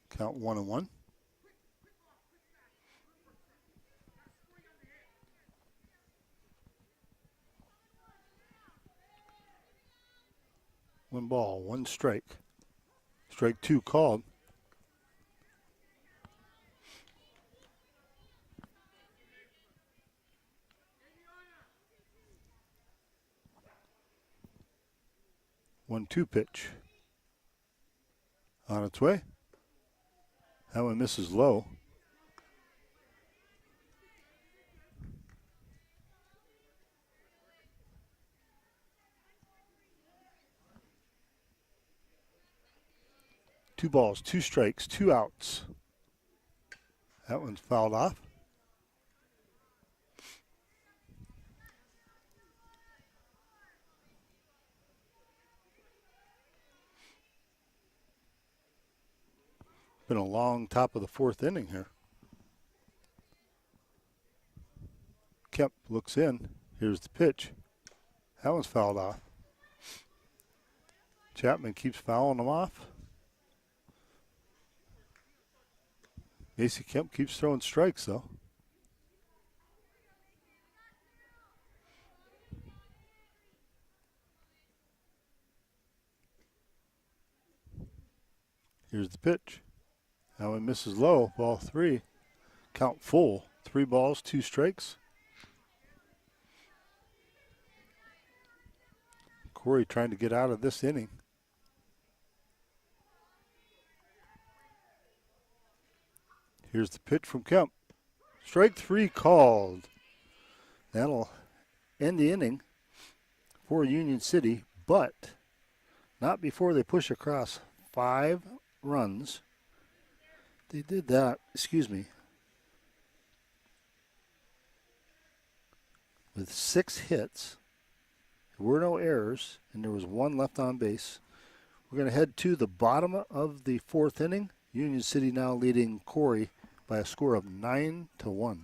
Speaker 1: Count 1-1. One ball, one strike. Strike 2 called. One-two pitch. On its way. That one misses low. Two balls, two strikes, 2 outs. That one's fouled off. Been a long top of the 4th inning here. Kemp looks in. Here's the pitch. That one's fouled off. Chapman keeps fouling them off. Macy Kemp keeps throwing strikes, though. Here's the pitch. That one misses low, ball 3. Count full. 3 balls, 2 strikes. Corry trying to get out of this inning. Here's the pitch from Kemp. Strike 3 called. That'll end the inning for Union City, but not before they push across 5 runs. They did that, with 6 hits. There were no errors, and there was 1 left on base. We're going to head to the bottom of the 4th inning. Union City now leading Corry by a score of 9-1.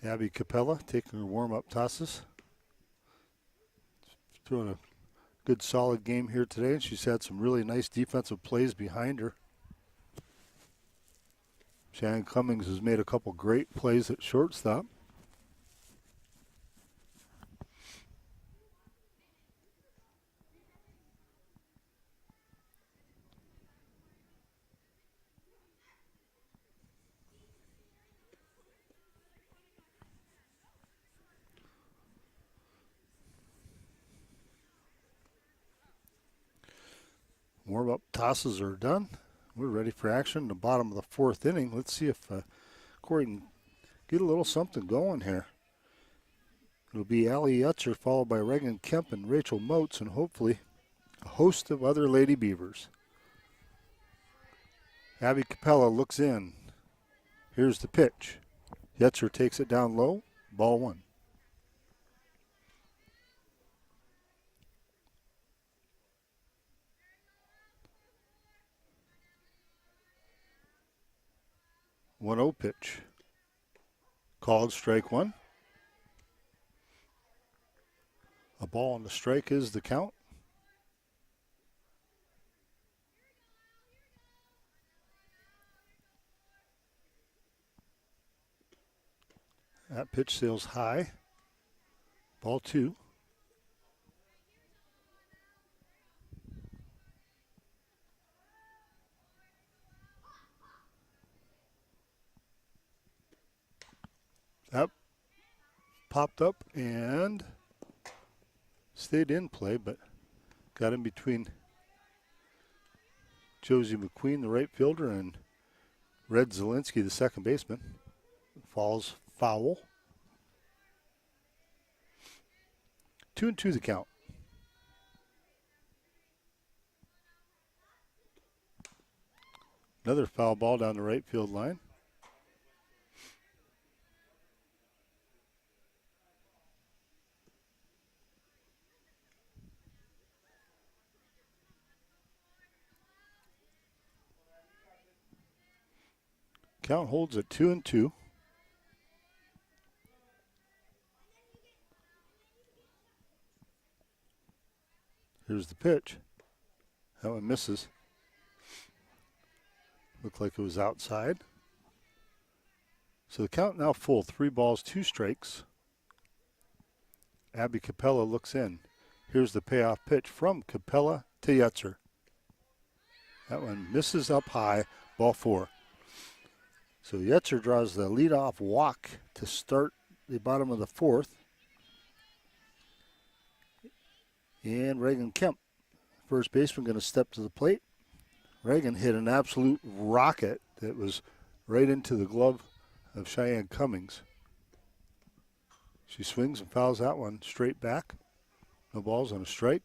Speaker 1: Abby Capella taking her warm-up tosses. Throwing a good solid game here today, and she's had some really nice defensive plays behind her. Shannon Cummings has made a couple great plays at shortstop. Warm-up tosses are done. We're ready for action in the bottom of the 4th inning. Let's see if Corry can get a little something going here. It'll be Allie Utzer followed by Reagan Kemp and Rachel Motes, and hopefully a host of other Lady Beavers. Abby Capella looks in. Here's the pitch. Utzer takes it down low. Ball 1. One-0 pitch. Called strike one. A ball on the strike is the count. That pitch sails high. Ball two. That popped up and stayed in play, but got in between Josie McQueen, the right fielder, and Red Zielinski, the second baseman. Falls foul. 2-2 the count. Another foul ball down the right field line. Count holds at 2-2. Here's the pitch. That one misses. Looked like it was outside. So the count now full. 3 balls, 2 strikes. Abby Capella looks in. Here's the payoff pitch from Capella to Yetzer. That one misses up high. Ball 4. So Yetzer draws the leadoff walk to start the bottom of the 4th. And Reagan Kemp, first baseman, going to step to the plate. Reagan hit an absolute rocket that was right into the glove of Cheyenne Cummings. She swings and fouls that one straight back. No balls on a strike.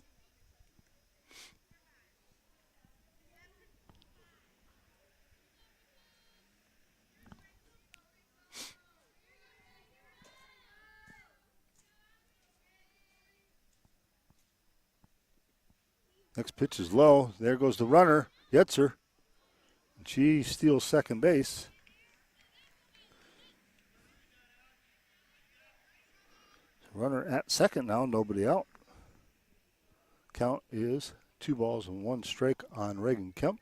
Speaker 1: Next pitch is low. There goes the runner, Yetzer. She steals second base. Runner at second now, nobody out. Count is 2 balls and 1 strike on Reagan Kemp.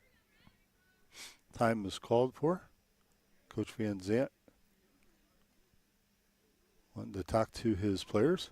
Speaker 1: Time is called for. Coach Van Zant wanted to talk to his players.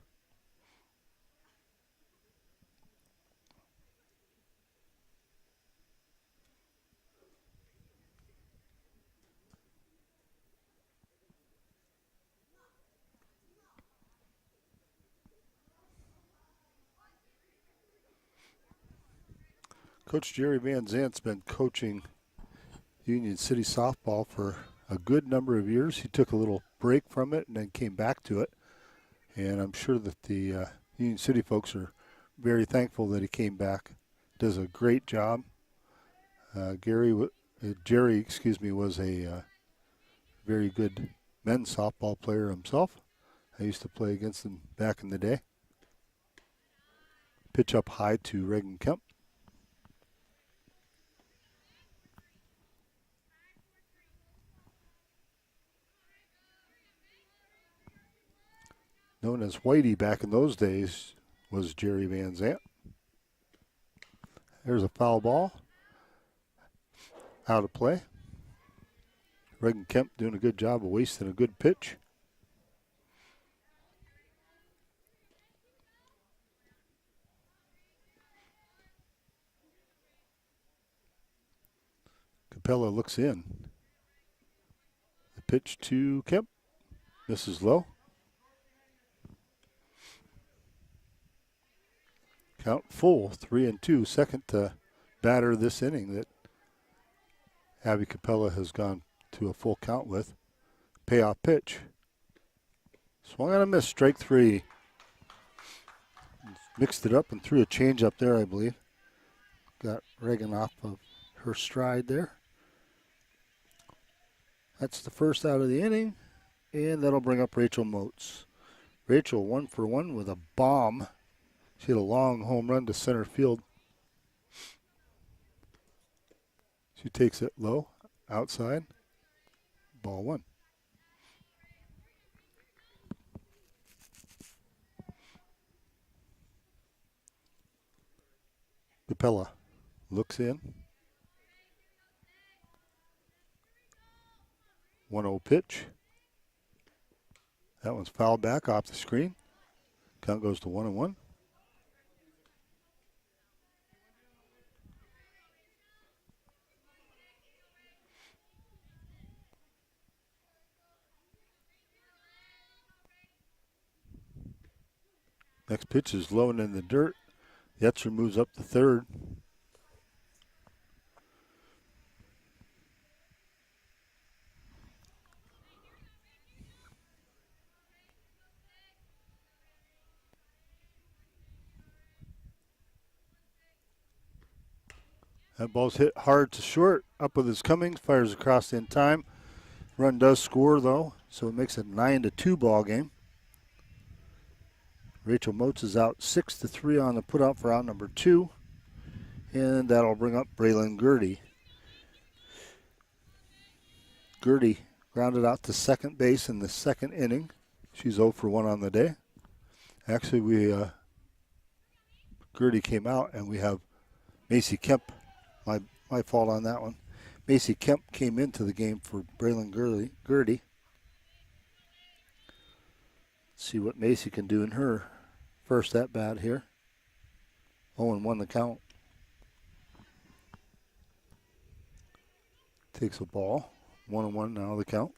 Speaker 1: Coach Jerry Van Zant's been coaching Union City softball for a good number of years. He took a little break from it and then came back to it. And I'm sure that the Union City folks are very thankful that he came back. Does a great job. Jerry, was a very good men's softball player himself. I used to play against him back in the day. Pitch up high to Reagan Kemp. Known as Whitey back in those days was Jerry Van Zant. There's a foul ball. Out of play. Reagan Kemp doing a good job of wasting a good pitch. Capella looks in. The pitch to Kemp. Misses low. Count full, 3-2. Second batter this inning that Abby Capella has gone to a full count with. Payoff pitch. Swung on a miss, strike 3. Mixed it up and threw a change up there, I believe. Got Reagan off of her stride there. That's the first out of the inning, and that'll bring up Rachel Moats. Rachel 1 for 1 with a bomb. She hit a long home run to center field. She takes it low, outside. Ball 1. Capella looks in. 1-0 pitch. That one's fouled back off the screen. Count goes to 1-1. Next pitch is low and in the dirt. Yetzer moves up to third. That ball's hit hard to short. Up with his Cummings, fires across in time. Run does score though, so it makes it a 9-2 ball game. Rachel Motes is out 6-3 on the putout for out number 2. And that'll bring up Braylon Gertie. Gertie grounded out to second base in the second inning. She's 0 for 1 on the day. Actually, Gertie came out and we have Macy Kemp. My fault on that one. Macy Kemp came into the game for Braylon Gertie. See what Macy can do in her first at bat here. 0-1 the count. Takes a ball. 1-1 now the count.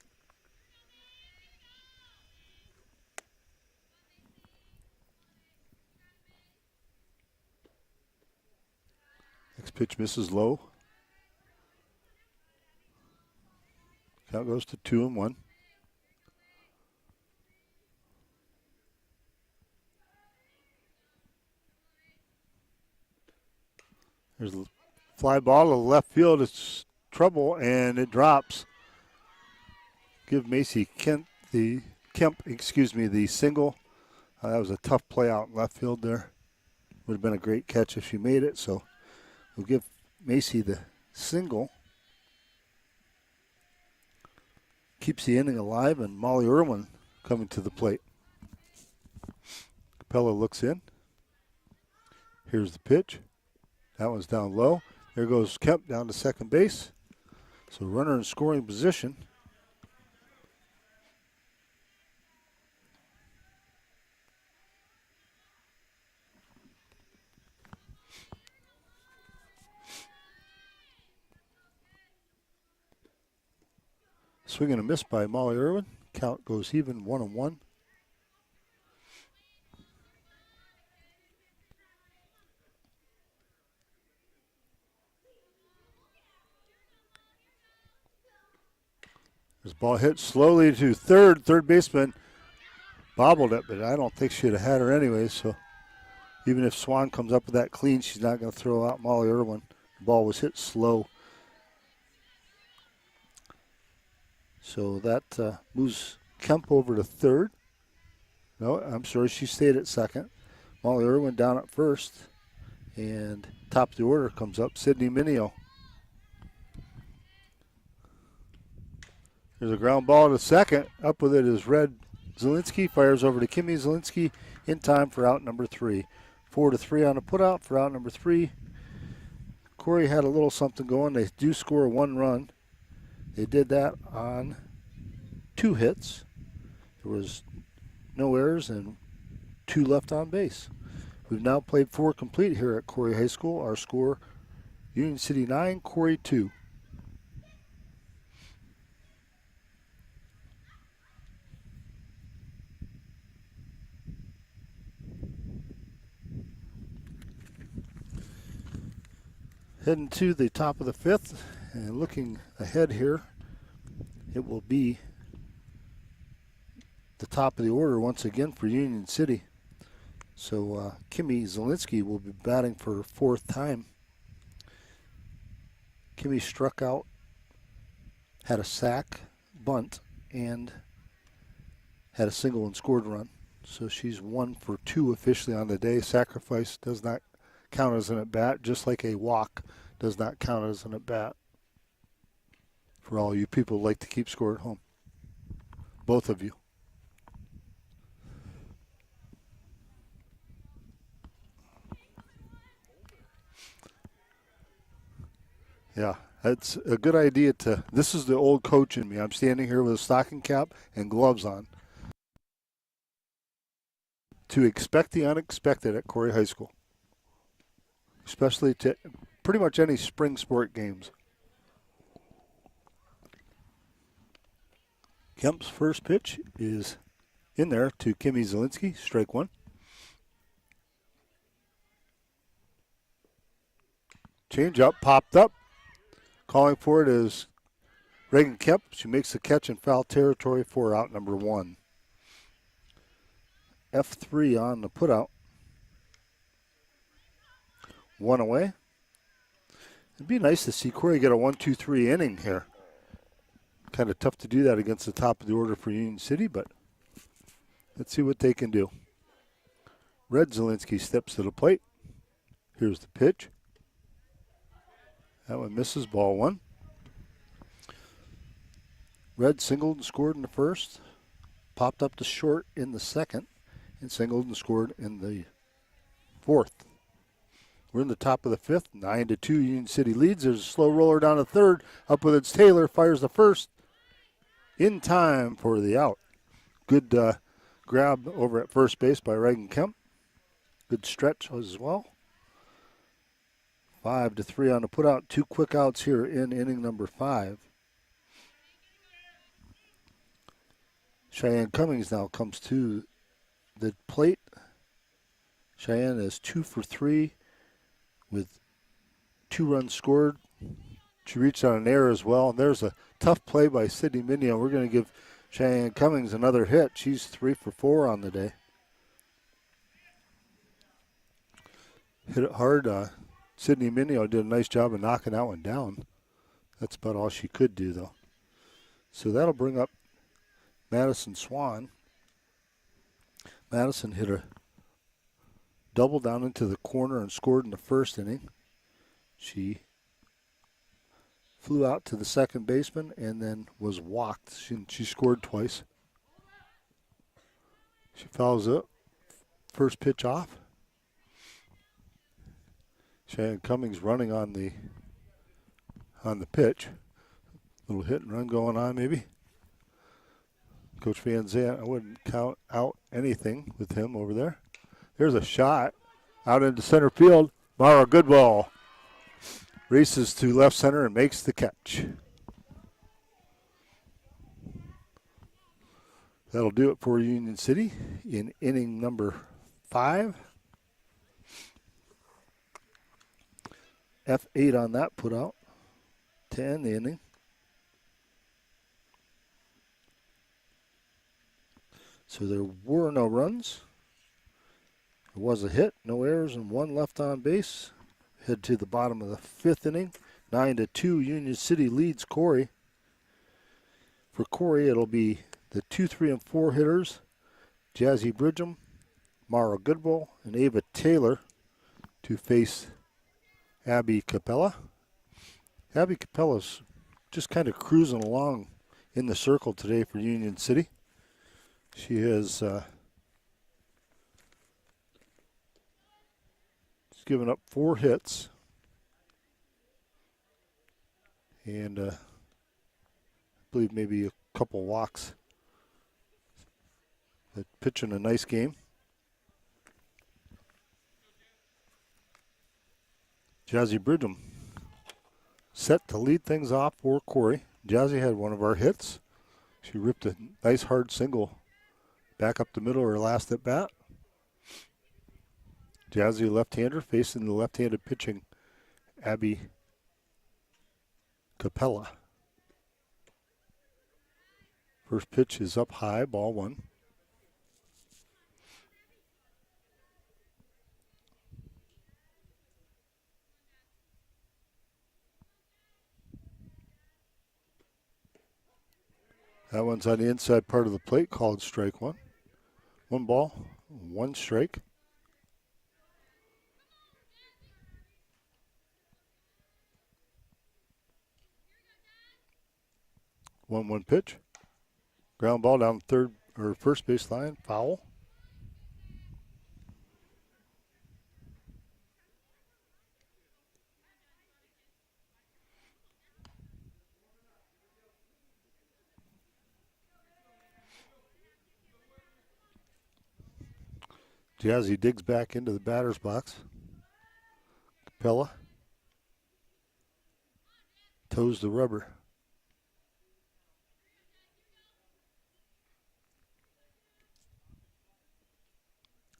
Speaker 1: Next pitch misses low. Count goes to 2-1. There's a fly ball to left field. It's trouble and it drops. Give Macy Kemp the single. That was a tough play out in left field there. Would have been a great catch if she made it. So we'll give Macy the single. Keeps the inning alive, and Molly Irwin coming to the plate. Capella looks in. Here's the pitch. That one's down low. There goes Kemp down to second base. So runner in scoring position. Swing and a miss by Molly Irwin. Count goes even, 1-1. This ball hit slowly to third. Third baseman bobbled it, but I don't think she'd have had her anyway. So even if Swan comes up with that clean, she's not going to throw out Molly Irwin. The ball was hit slow. So that moves Kemp over to third. No, I'm sorry, she stayed at second. Molly Irwin down at first. And top of the order comes up Sydney Minio. There's a ground ball to second. Up with it is Red Zielinski. Fires over to Kimmy Zielinski in time for out number 3. 4-3 on a putout for out number 3. Corry had a little something going. They do score 1 run. They did that on 2 hits. There was no errors and 2 left on base. We've now played 4 complete here at Corry High School. Our score, Union City 9, Corry 2. Heading to the top of the 5th and looking ahead here, it will be the top of the order once again for Union City. So Kimmy Zielinski will be batting for her 4th time. Kimmy struck out, had a sack, bunt, and had a single and scored run. So she's 1 for 2 officially on the day. Sacrifice does not count as an at-bat, just like a walk does not count as an at-bat. For all you people who like to keep score at home. Both of you. Yeah, that's a good idea to. This is the old coach in me. I'm standing here with a stocking cap and gloves on to expect the unexpected at Corry High School, especially to pretty much any spring sport games. Kemp's first pitch is in there to Kimmy Zielinski, strike one. Change up, popped up. Calling for it is Reagan Kemp. She makes the catch in foul territory for out number one. F3 on the putout. One away. It'd be nice to see Corey get a 1-2-3 inning here. Kind of tough to do that against the top of the order for Union City, but let's see what they can do. Red Zielinski steps to the plate. Here's the pitch. That one misses, ball one. Red singled and scored in the first, popped up to short in the second, and singled and scored in the fourth. We're in the top of the fifth, 9-2 Union City leads. There's a slow roller down to third. Up with its Taylor, fires the first in time for the out. Good grab over at first base by Reagan Kemp. Good stretch as well. 5-3 on the putout. Two quick outs here in inning number 5. Cheyenne Cummings now comes to the plate. Cheyenne is 2 for 3 with 2 runs scored. She reached on an error as well. And there's a tough play by Sydney Minio. We're going to give Cheyenne Cummings another hit. She's 3 for 4 on the day. Hit it hard. Sydney Minio did a nice job of knocking that one down. That's about all she could do, though. So that'll bring up Madison Swan. Madison hit a double down into the corner and scored in the first inning. She flew out to the second baseman and then was walked. She scored twice. She fouls up. First pitch off. Cheyenne Cummings running on the pitch. Little hit and run going on maybe. Coach Van Zandt, I wouldn't count out anything with him over there. There's a shot out into center field. Mara Goodball races to left center and makes the catch. That'll do it for Union City in inning number 5. F8 on that put out to end the inning. So there were no runs. There was a hit, no errors, and 1 left on base. Head to the bottom of the 5th inning. 9-2, Union City leads Corry. For Corry, it'll be the 2, 3, and 4 hitters, Jazzy Bridgham, Mara Goodwell, and Ava Taylor to face Abby Capella. Abby Capella's just kind of cruising along in the circle today for Union City. She has she's given up 4 hits and I believe maybe a couple walks. But pitching a nice game. Jazzy Bridgham set to lead things off for Corry. Jazzy had one of our hits. She ripped a nice hard single back up the middle of her last at bat. Jazzy, left-hander, facing the left-handed pitching Abby Capella. First pitch is up high, ball 1. That one's on the inside part of the plate, called strike 1. 1 ball, 1 strike. One pitch. Ground ball down third or first base line, foul. Jazzy digs back into the batter's box. Capella toes the rubber.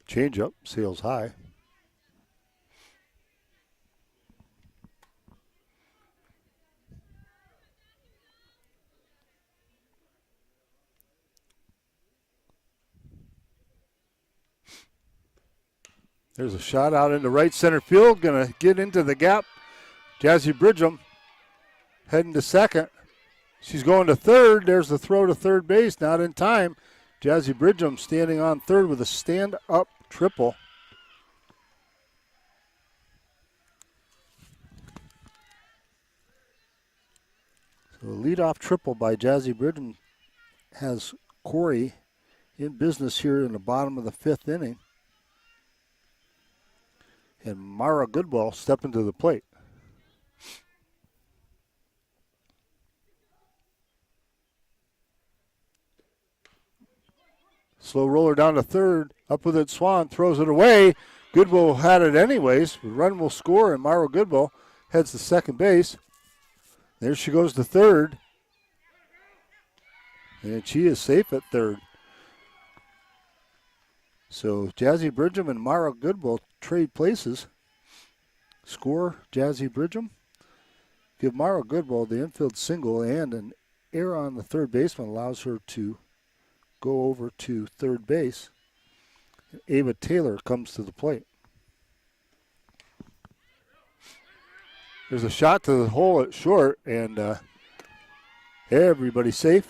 Speaker 1: Change up, sails high. There's a shot out into right center field. Going to get into the gap. Jazzy Bridgham heading to second. She's going to third. There's the throw to third base. Not in time. Jazzy Bridgham standing on third with a stand-up triple. So a leadoff triple by Jazzy Bridgham has Corry in business here in the bottom of the fifth inning. And Mara Goodwell stepping to the plate. Slow roller down to third. Up with it, Swan throws it away. Goodwell had it anyways. The run will score, and Mara Goodwell heads to second base. There she goes to third. And she is safe at third. So Jazzy Bridgham and Mara Goodwell trade places. Score Jazzy Bridgham. Give Mara Goodwell the infield single, and an error on the third baseman allows her to go over to third base. Ava Taylor comes to the plate. There's a shot to the hole at short, and everybody's safe.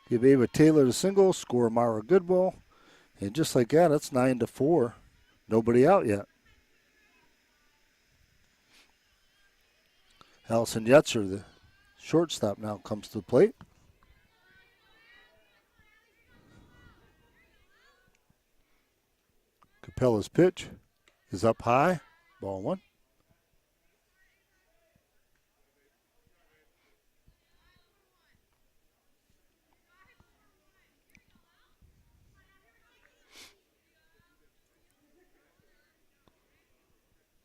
Speaker 1: Give Ava Taylor the single, score Mara Goodwell, and just like that, it's 9-4. Nobody out yet. Allison Yetzer, the shortstop, now comes to the plate. Capella's pitch is up high. Ball one.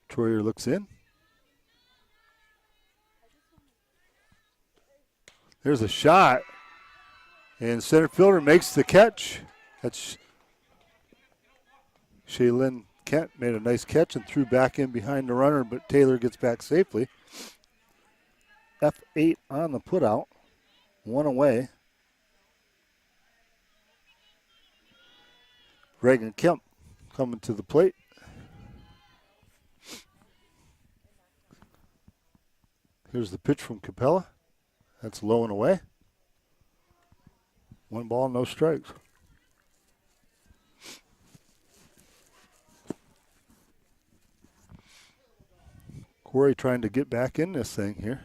Speaker 1: Troyer looks in. There's a shot. And center fielder makes the catch. That's Shaylin Kent made a nice catch and threw back in behind the runner, but Taylor gets back safely. F8 on the putout. One away. Reagan Kemp coming to the plate. Here's the pitch from Capella. That's low and away. 1 ball, no strikes. Corry trying to get back in this thing here.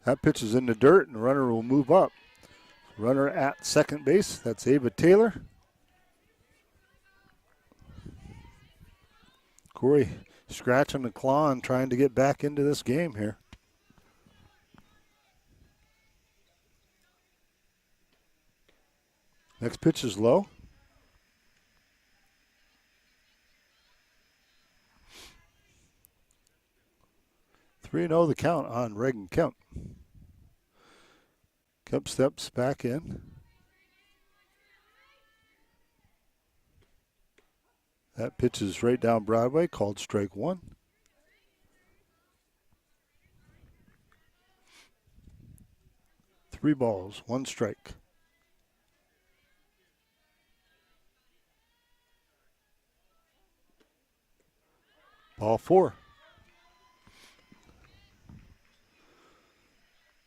Speaker 1: That pitch is in the dirt, and the runner will move up. Runner at second base, that's Ava Taylor. Corry scratching and clawing, trying to get back into this game here. Next pitch is low. 3-0 the count on Reagan Kemp. Kemp steps back in. That pitch is right down Broadway, called strike one. Three balls, one strike. Ball four.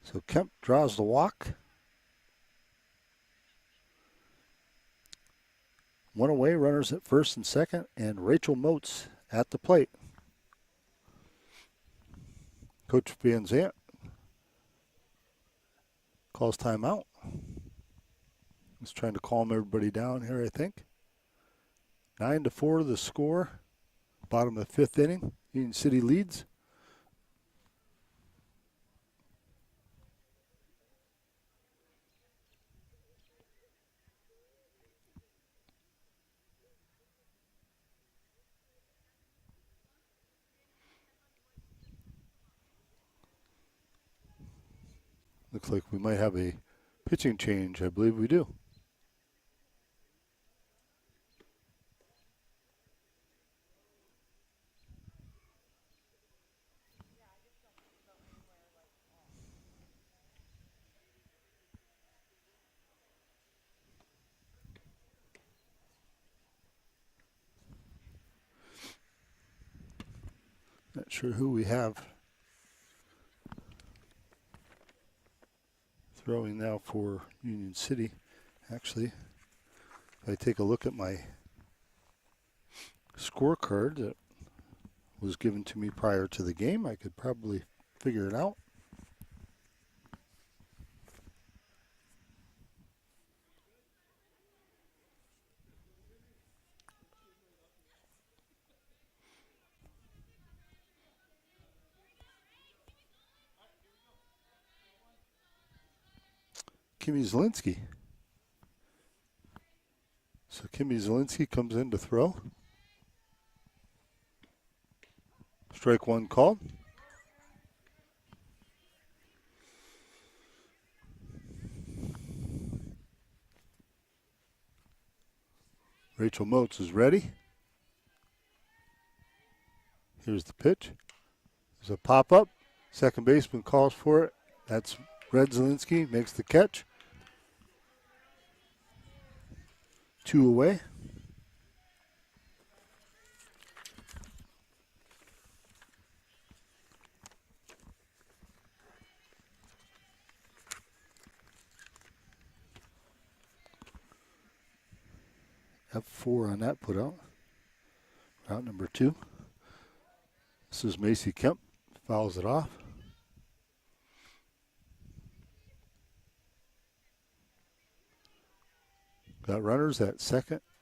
Speaker 1: So Kemp draws the walk. One away, runners at first and second, and Rachel Moats at the plate. Coach Van Zant calls timeout. He's trying to calm everybody down here, I think. 9-4 the score. Bottom of the fifth inning. Union City leads. Looks like we might have a pitching change. I believe we do. Not sure who we have throwing now for Union City. Actually, if I take a look at my scorecard that was given to me prior to the game, I could probably figure it out. Kimmy Zielinski. So Kimmy Zielinski comes in to throw. Strike one called. Rachel Motes is ready. Here's the pitch. There's a pop-up. Second baseman calls for it. That's Red Zielinski, makes the catch. 2 away. F4 on that put out. Route number 2. This is Macy Kemp. Fouls it off. Got runners at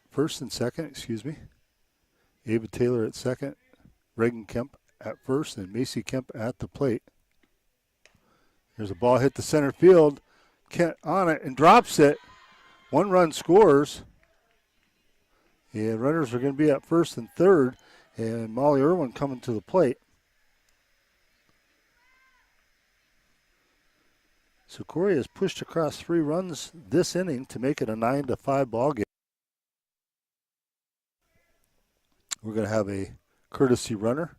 Speaker 1: first and second, excuse me. Ava Taylor at second. Reagan Kemp at first, and Macy Kemp at the plate. There's a ball hit the center field. Kent on it and drops it. 1 run scores. And runners are going to be at first and third. And Molly Irwin coming to the plate. So Corry has pushed across 3 runs this inning to make it a 9-5 ball game. We're going to have a courtesy runner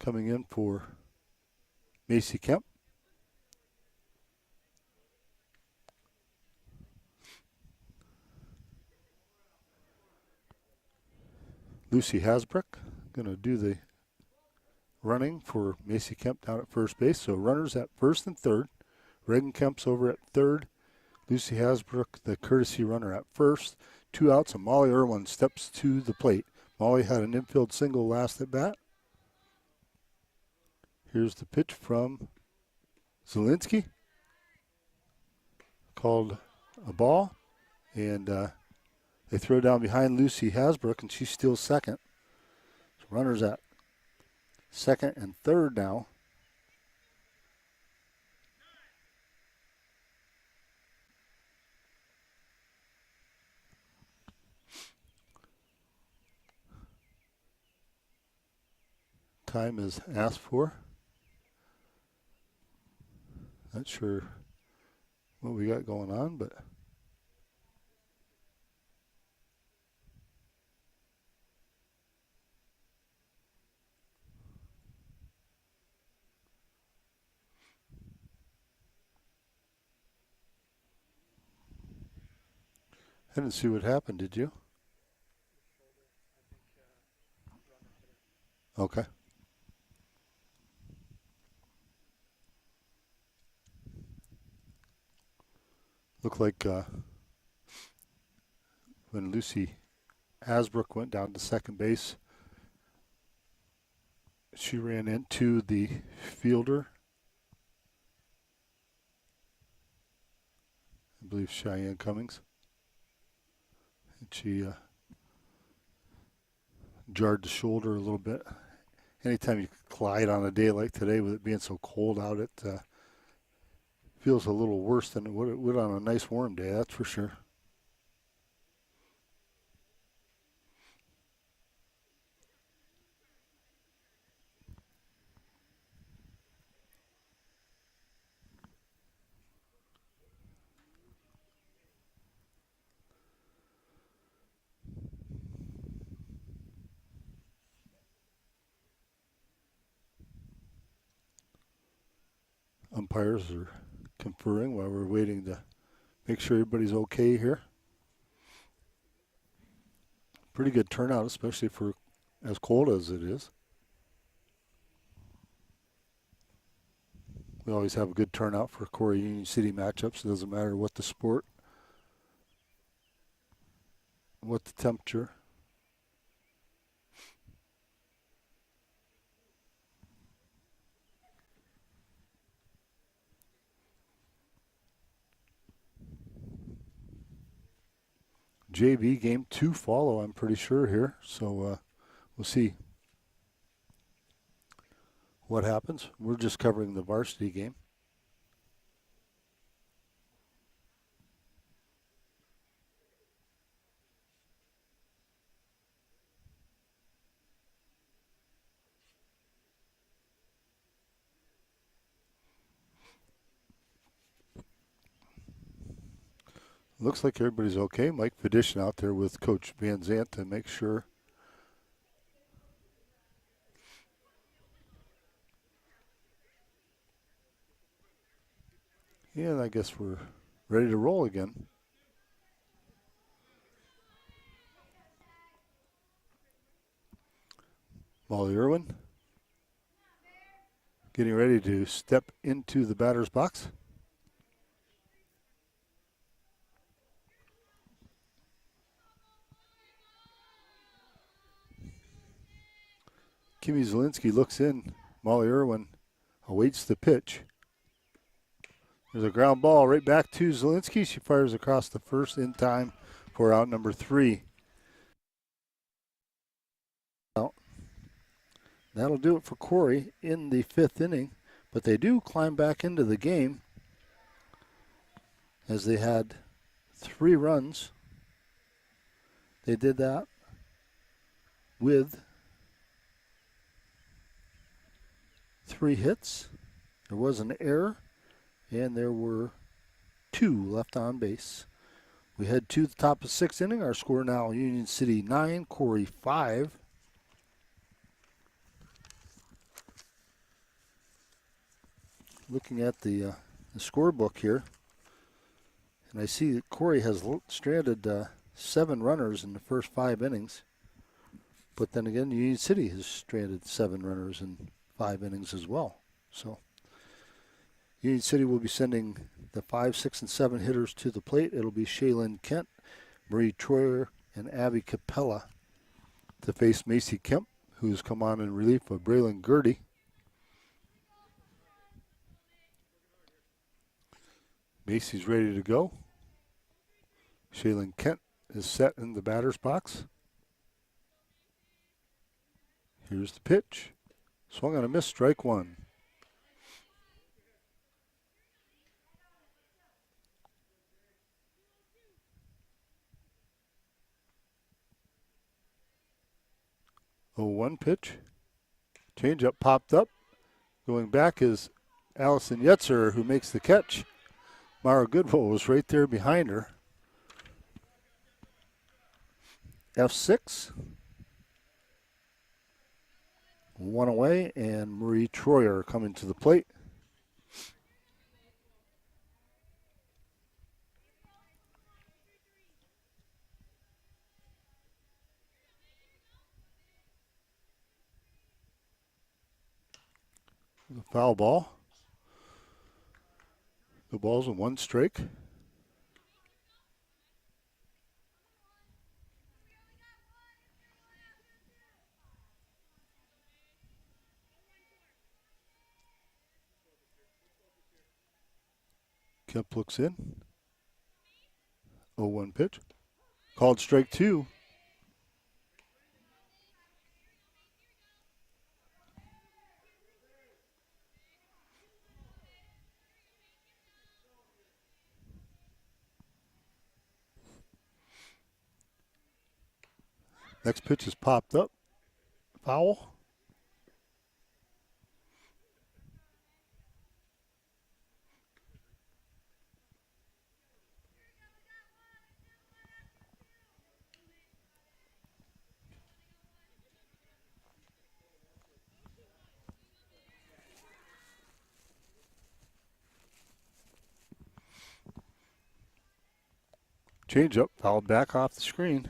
Speaker 1: coming in for Macy Kemp. Lucy Hasbrook going to do the running for Macy Kemp down at first base. So runners at first and third. Reagan Kemp's over at third. Lucy Hasbrook, the courtesy runner, at first. 2 outs, and Molly Irwin steps to the plate. Molly had an infield single last at bat. Here's the pitch from Zielinski. Called a ball, and they throw down behind Lucy Hasbrook, and she steals second. So runners at second and third now. Time is asked for. Not sure what we got going on, but I didn't see what happened, did you? Okay. Looked like when Lucy Hasbrook went down to second base, she ran into the fielder. I believe Cheyenne Cummings. And she jarred the shoulder a little bit. Anytime you glide on a day like today with it being so cold out, it feels a little worse than it would on a nice warm day, that's for sure. umpires are conferring while we're waiting to make sure everybody's okay here. Pretty good turnout, especially for as cold as it is. We always have a good turnout for Corry Union City matchups. It doesn't matter what the sport, what the temperature. JV game 2 follow, I'm pretty sure here. So we'll see what happens. We're just covering the varsity game. Looks like everybody's okay. Mike Fedition out there with Coach Van Zant to make sure. Yeah, and I guess we're ready to roll again. Molly Irwin getting ready to step into the batter's box. Kimmy Zielinski looks in. Molly Irwin awaits the pitch. There's a ground ball right back to Zielinski. She fires across the first in time for out number 3. That'll do it for Corry in the 5th inning, but they do climb back into the game as they had 3 runs. They did that with 3 hits. There was an error, and there were 2 left on base. We head to the top of 6th inning. Our score now, Union City 9, Corry 5. Looking at the scorebook here, and I see that Corry has stranded 7 runners in the first 5 innings. But then again, Union City has stranded 7 runners in 5 innings as well. So Union City will be sending the 5, 6, and 7 hitters to the plate. It'll be Shaylin Kent, Marie Troyer, and Abby Capella to face Macy Kemp, who's come on in relief of Braylon Gertie. Macy's ready to go. Shaylin Kent is set in the batter's box. Here's the pitch. Swung on a miss, strike 1. Oh, 1 pitch. Changeup popped up. Going back is Allison Yetzer, who makes the catch. Mara Goodwill was right there behind her. F6. 1 away, and Marie Troyer coming to the plate. The foul ball. The ball's a 1 strike. Kemp looks in. 0-1 pitch. Called strike 2. Next pitch is popped up. Foul. Change up, fouled back off the screen.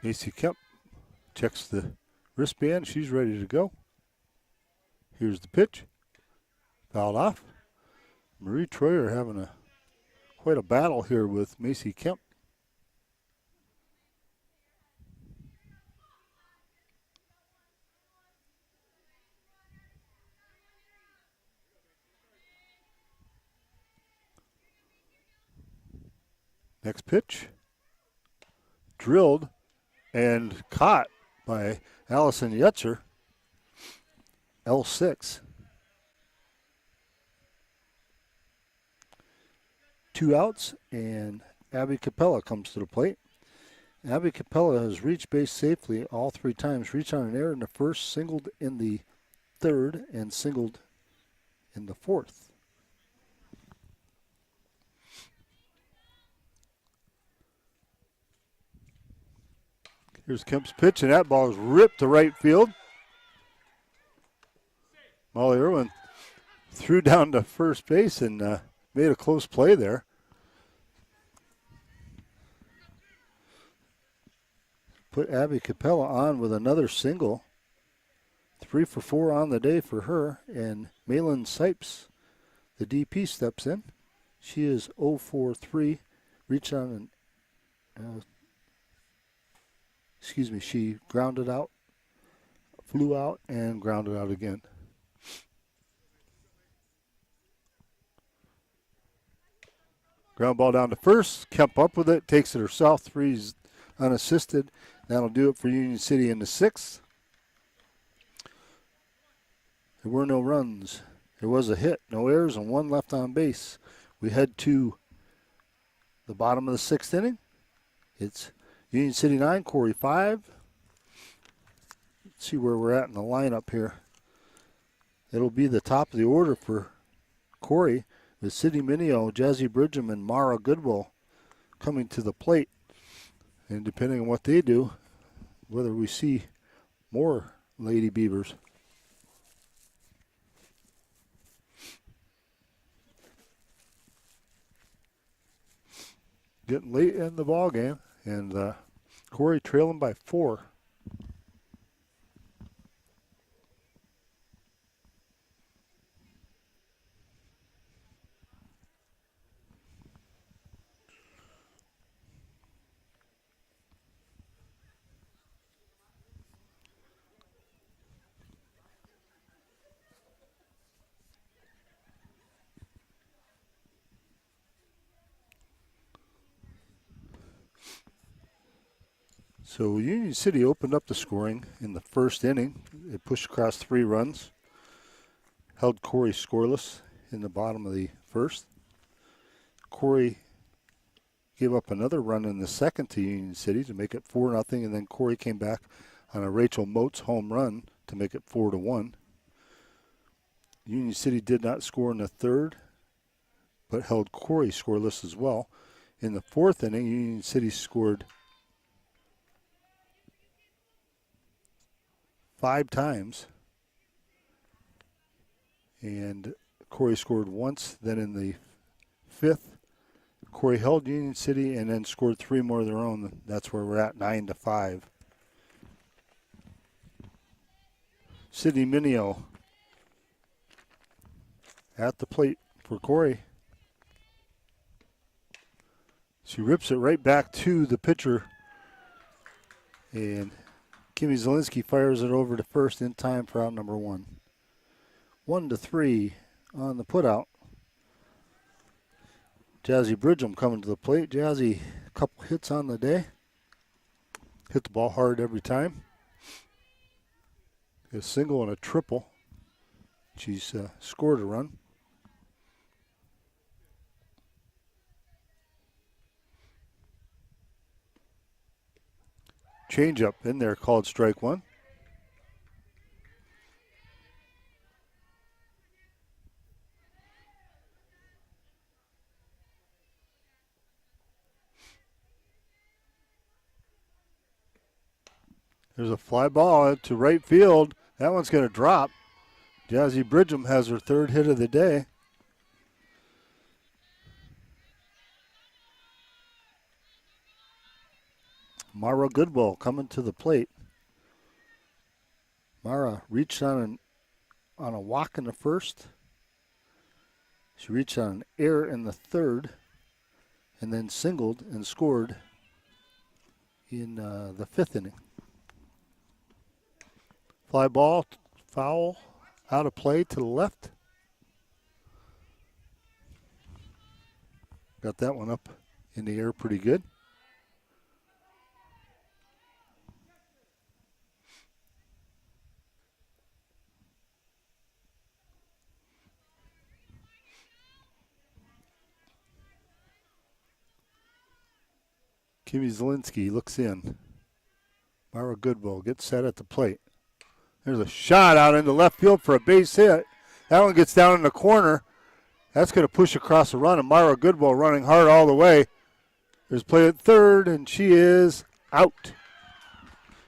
Speaker 1: Macy Kemp checks the wristband. She's ready to go. Here's the pitch. Fouled off. Marie Troyer having quite a battle here with Macy Kemp. Next pitch. Drilled and caught by Allison Yetzer. L6. 2 outs, and Abby Capella comes to the plate. Abby Capella has reached base safely all 3 times. Reached on an error in the first, singled in the third, and singled in the fourth. Here's Kemp's pitch, and that ball is ripped to right field. Molly Irwin threw down to first base and made a close play there. Put Abby Capella on with another single. 3 for 4 on the day for her. And Malin Sipes, the DP, steps in. She is 0 for 3. Reached on an, she grounded out, flew out, and grounded out again. Ground ball down to first. Kemp up with it, takes it herself. 3's unassisted. That'll do it for Union City in the 6th. There were no runs. There was a hit, no errors, and 1 left on base. We head to the bottom of the 6th inning. It's Union City 9, Corry 5. Let's see where we're at in the lineup here. It'll be the top of the order for Corry with Sydney Minio, Jazzy Bridgham, and Mara Goodwill coming to the plate. And depending on what they do, whether we see more Lady Beavers. Getting late in the ball game, and Corry trailing by 4. So Union City opened up the scoring in the first inning. It pushed across 3 runs, held Corry scoreless in the bottom of the first. Corry gave up another run in the second to Union City to make it 4-0, and then Corry came back on a Rachel Moats home run to make it 4-1. Union City did not score in the third, but held Corry scoreless as well. In the fourth inning, Union City scored 5 times, and Corry scored once. Then in the 5th, Corry held Union City and then scored 3 more of their own. That's where we're at, 9-5. Sydney Minio at the plate for Corry. She rips it right back to the pitcher, and Kimmy Zielinski fires it over to first in time for out number 1. 1-3 on the putout. Jazzy Bridgham coming to the plate. Jazzy, a couple hits on the day. Hit the ball hard every time. A single and a triple. She's scored a run. Change up in there, called strike 1. There's a fly ball to right field. That one's going to drop. Jazzy Bridgham has her third hit of the day. Mara Goodwill coming to the plate. Mara reached on a walk in the first. She reached on an error in the third, and then singled and scored in the fifth inning. Fly ball, foul, out of play to the left. Got that one up in the air pretty good. Kimmy Zielinski looks in. Mara Goodwill gets set at the plate. There's a shot out into left field for a base hit. That one gets down in the corner. That's going to push across the run, and Mara Goodwill running hard all the way. There's play at third, and she is out.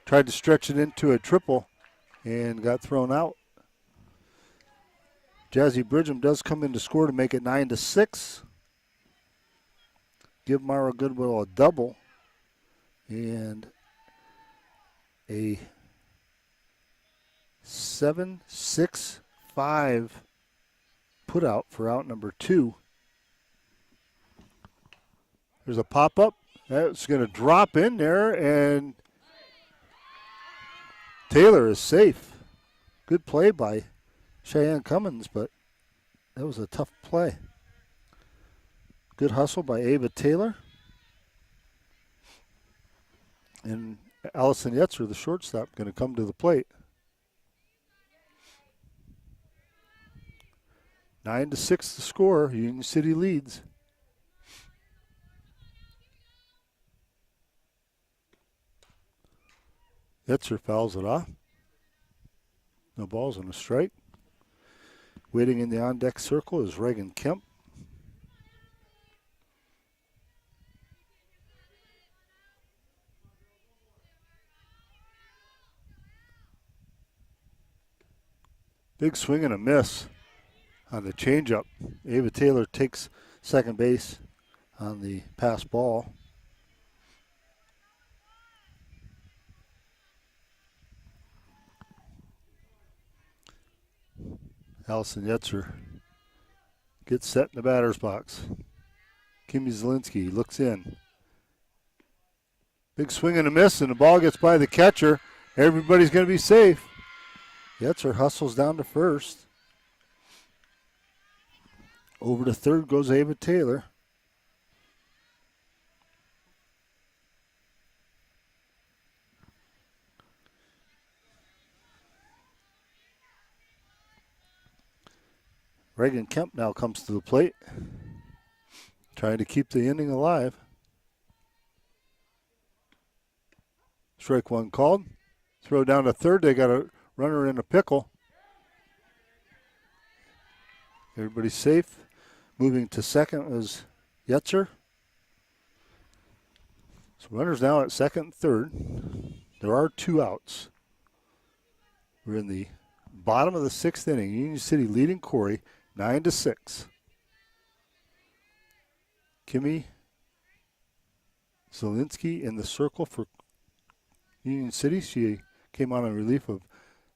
Speaker 1: Tried to stretch it into a triple and got thrown out. Jazzy Bridgham does come in to score to make it 9-6. Give Mara Goodwill a double and a 7-6-5 put out for out number 2. There's a pop-up. That's going to drop in there, and Taylor is safe. Good play by Cheyenne Cummins, but that was a tough play. Good hustle by Ava Taylor. And Allison Yetzer, the shortstop, going to come to the plate. 9-6 the score. Union City leads. Yetzer fouls it off. No balls and a strike. Waiting in the on-deck circle is Reagan Kemp. Big swing and a miss on the changeup. Ava Taylor takes second base on the pass ball. Allison Yetzer gets set in the batter's box. Kimmy Zielinski looks in. Big swing and a miss, and the ball gets by the catcher. Everybody's going to be safe. Yetzer hustles down to first. Over to third goes Ava Taylor. Reagan Kemp now comes to the plate, trying to keep the inning alive. Strike one called. Throw down to third. They got a runner in a pickle. Everybody's safe. Moving to second is Yetzer. So runners now at second and third. There are 2 outs. We're in the bottom of the 6th inning. Union City leading Corry 9-6. Kimmy Zielinski in the circle for Union City. She came on in relief of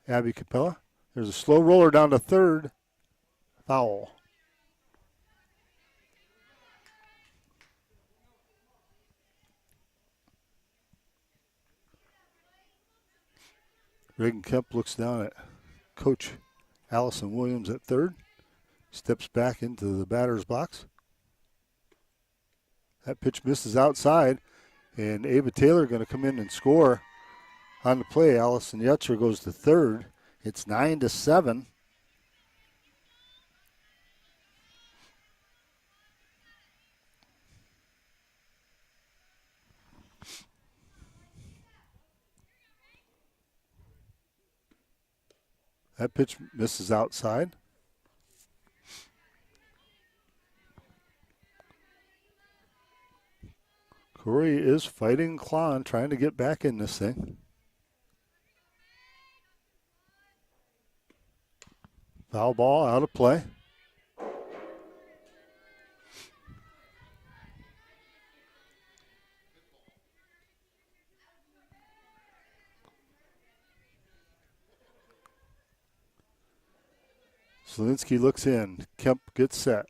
Speaker 1: Abby Capella. There's a slow roller down to third. Foul. Reagan Kemp looks down at Coach Allison Williams at third. Steps back into the batter's box. That pitch misses outside, and Ava Taylor going to come in and score on the play. Allison Yetzer goes to third. It's 9-7. That pitch misses outside. Corry is fighting, clawing, trying to get back in this thing. Foul ball out of play. Zielinski looks in. Kemp gets set.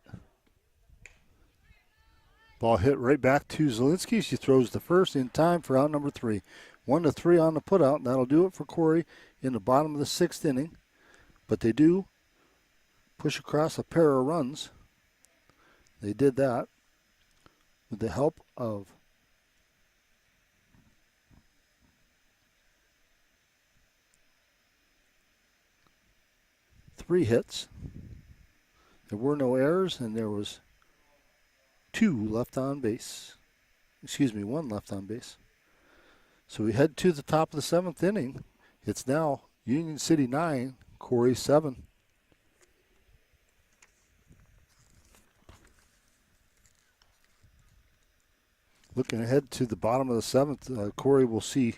Speaker 1: Ball hit right back to Zielinski. She throws the first in time for out number 3. 1-3 on the putout. That'll do it for Corry in the bottom of the 6th inning. But they do push across a pair of runs. They did that with the help of three hits. There were no errors, and there was 2 left on base. Excuse me, 1 left on base. So we head to the top of the 7th inning. It's now Union City 9, Corry 7. Looking ahead to the bottom of the 7th, Corry will see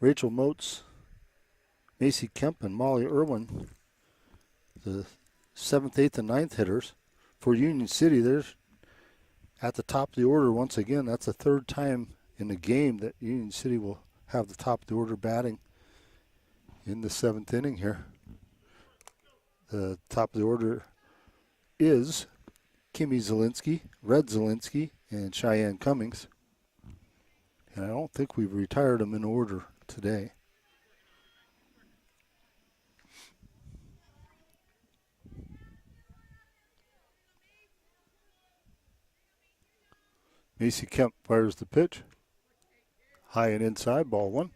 Speaker 1: Rachel Motes, Macy Kemp, and Molly Irwin, the 7th, 8th, and 9th hitters. For Union City, they're at the top of the order once again. That's the 3rd time in the game that Union City will have the top of the order batting in the 7th inning here. The top of the order is Kimmy Zielinski, Red Zielinski, and Cheyenne Cummings. And I don't think we've retired them in order today. Macy Kemp fires the pitch. High and inside, ball 1.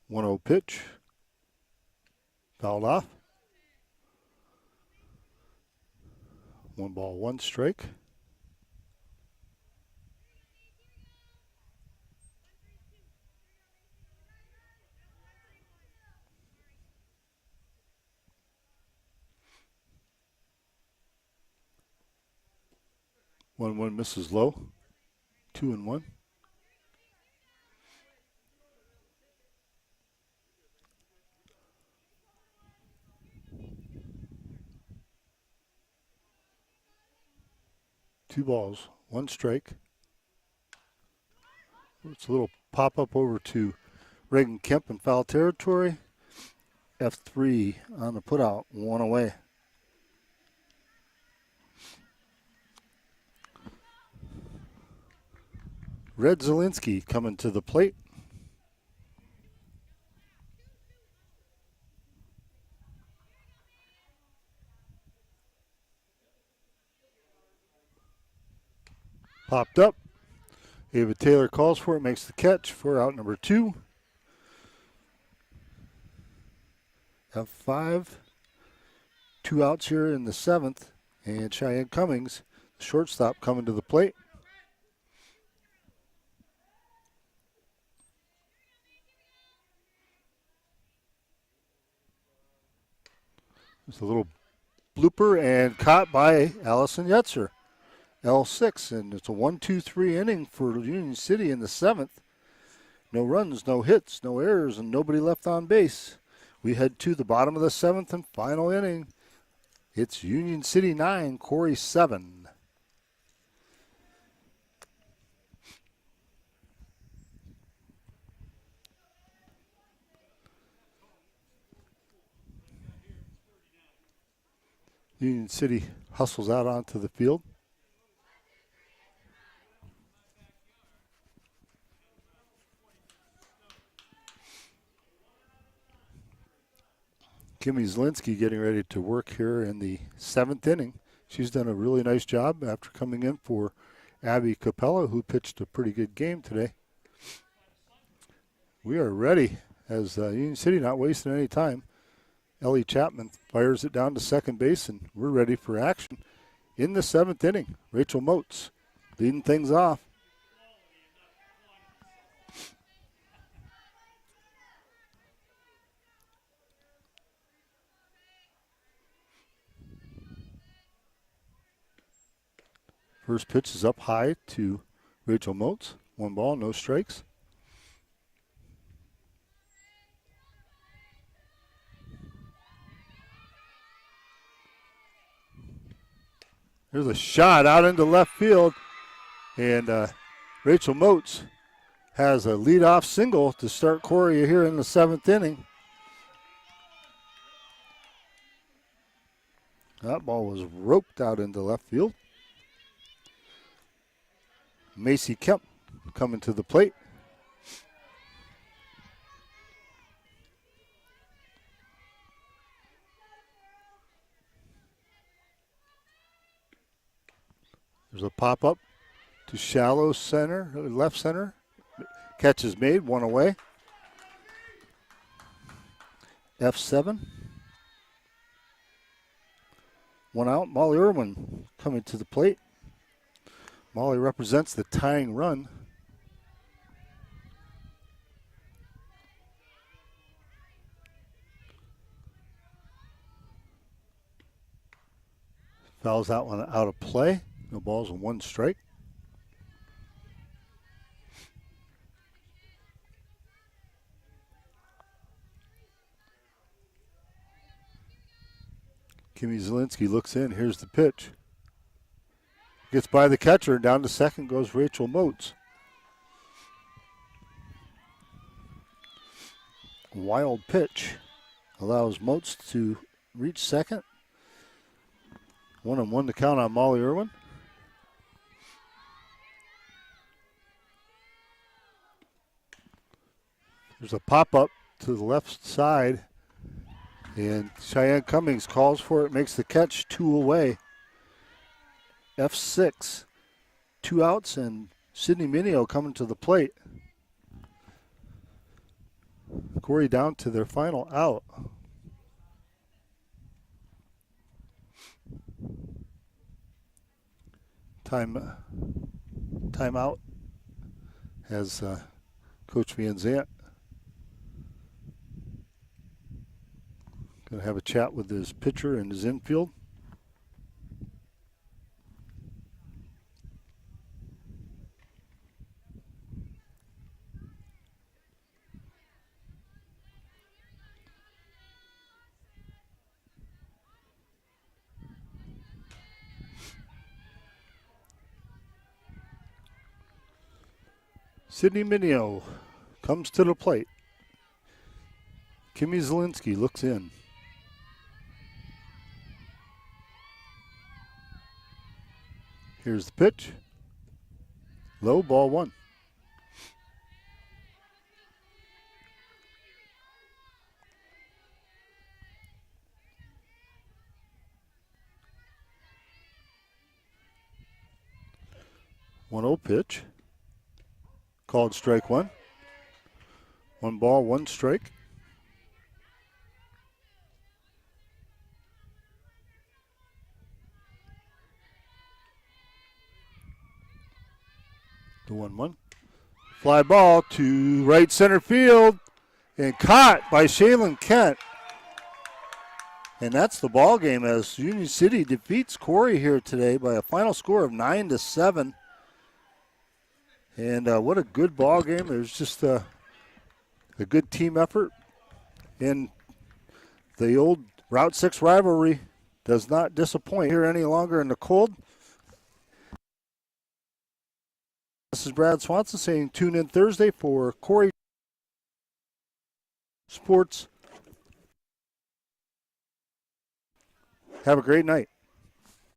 Speaker 1: One 0 pitch. Fouled off. 1 ball, 1 strike. One misses low. 2-1. Two balls, 1 strike. It's a little pop up over to Reagan Kemp in foul territory. F3 on the putout, 1 away. Red Zielinski coming to the plate. Popped up. Ava Taylor calls for it, makes the catch for out number 2. F5. 2 outs here in the 7th. And Cheyenne Cummings, the shortstop, coming to the plate. It's a little blooper and caught by Allison Yetzer. L6, and it's a 1-2-3 inning for Union City in the 7th. No runs, no hits, no errors, and nobody left on base. We head to the bottom of the 7th and final inning. It's Union City 9, Corry 7. Union City hustles out onto the field. Kimmy Zielinski getting ready to work here in the 7th inning. She's done a really nice job after coming in for Abby Capella, who pitched a pretty good game today. We are ready as Union City not wasting any time. Ellie Chapman fires it down to second base, and we're ready for action in the 7th inning. Rachel Motes leading things off. First pitch is up high to Rachel Moats. 1 ball, no strikes. There's a shot out into left field, and Rachel Moats has a leadoff single to start Corry here in the 7th inning. That ball was roped out into left field. Macy Kemp coming to the plate. There's a pop-up to shallow center, left center. Catch is made, 1 away. F7. 1 out. Molly Irwin coming to the plate. Molly represents the tying run. Fouls that one out of play. No balls and 1 strike. Kimmy Zielinski looks in. Here's the pitch. Gets by the catcher, and down to second goes Rachel Moats. Wild pitch allows Moats to reach second. 1-1 to count on Molly Irwin. There's a pop-up to the left side, and Cheyenne Cummings calls for it, makes the catch, 2 away. F6, 2 outs, and Sydney Minio coming to the plate. Corry down to their final out. Timeout has Coach Van Zant going to have a chat with his pitcher and his infield. Sydney Minio comes to the plate. Kimmy Zielinski looks in. Here's the pitch. Low, ball 1. One 0 pitch. Called strike 1. 1 ball, 1 strike. The 1-1. Fly ball to right center field and caught by Shaylin Kent. And that's the ball game as Union City defeats Corry here today by a final score of 9-7. And what a good ball game. There's just a good team effort. And the old Route 6 rivalry does not disappoint here any longer in the cold. This is Brad Swanson saying tune in Thursday for Corry Sports. Have a great night.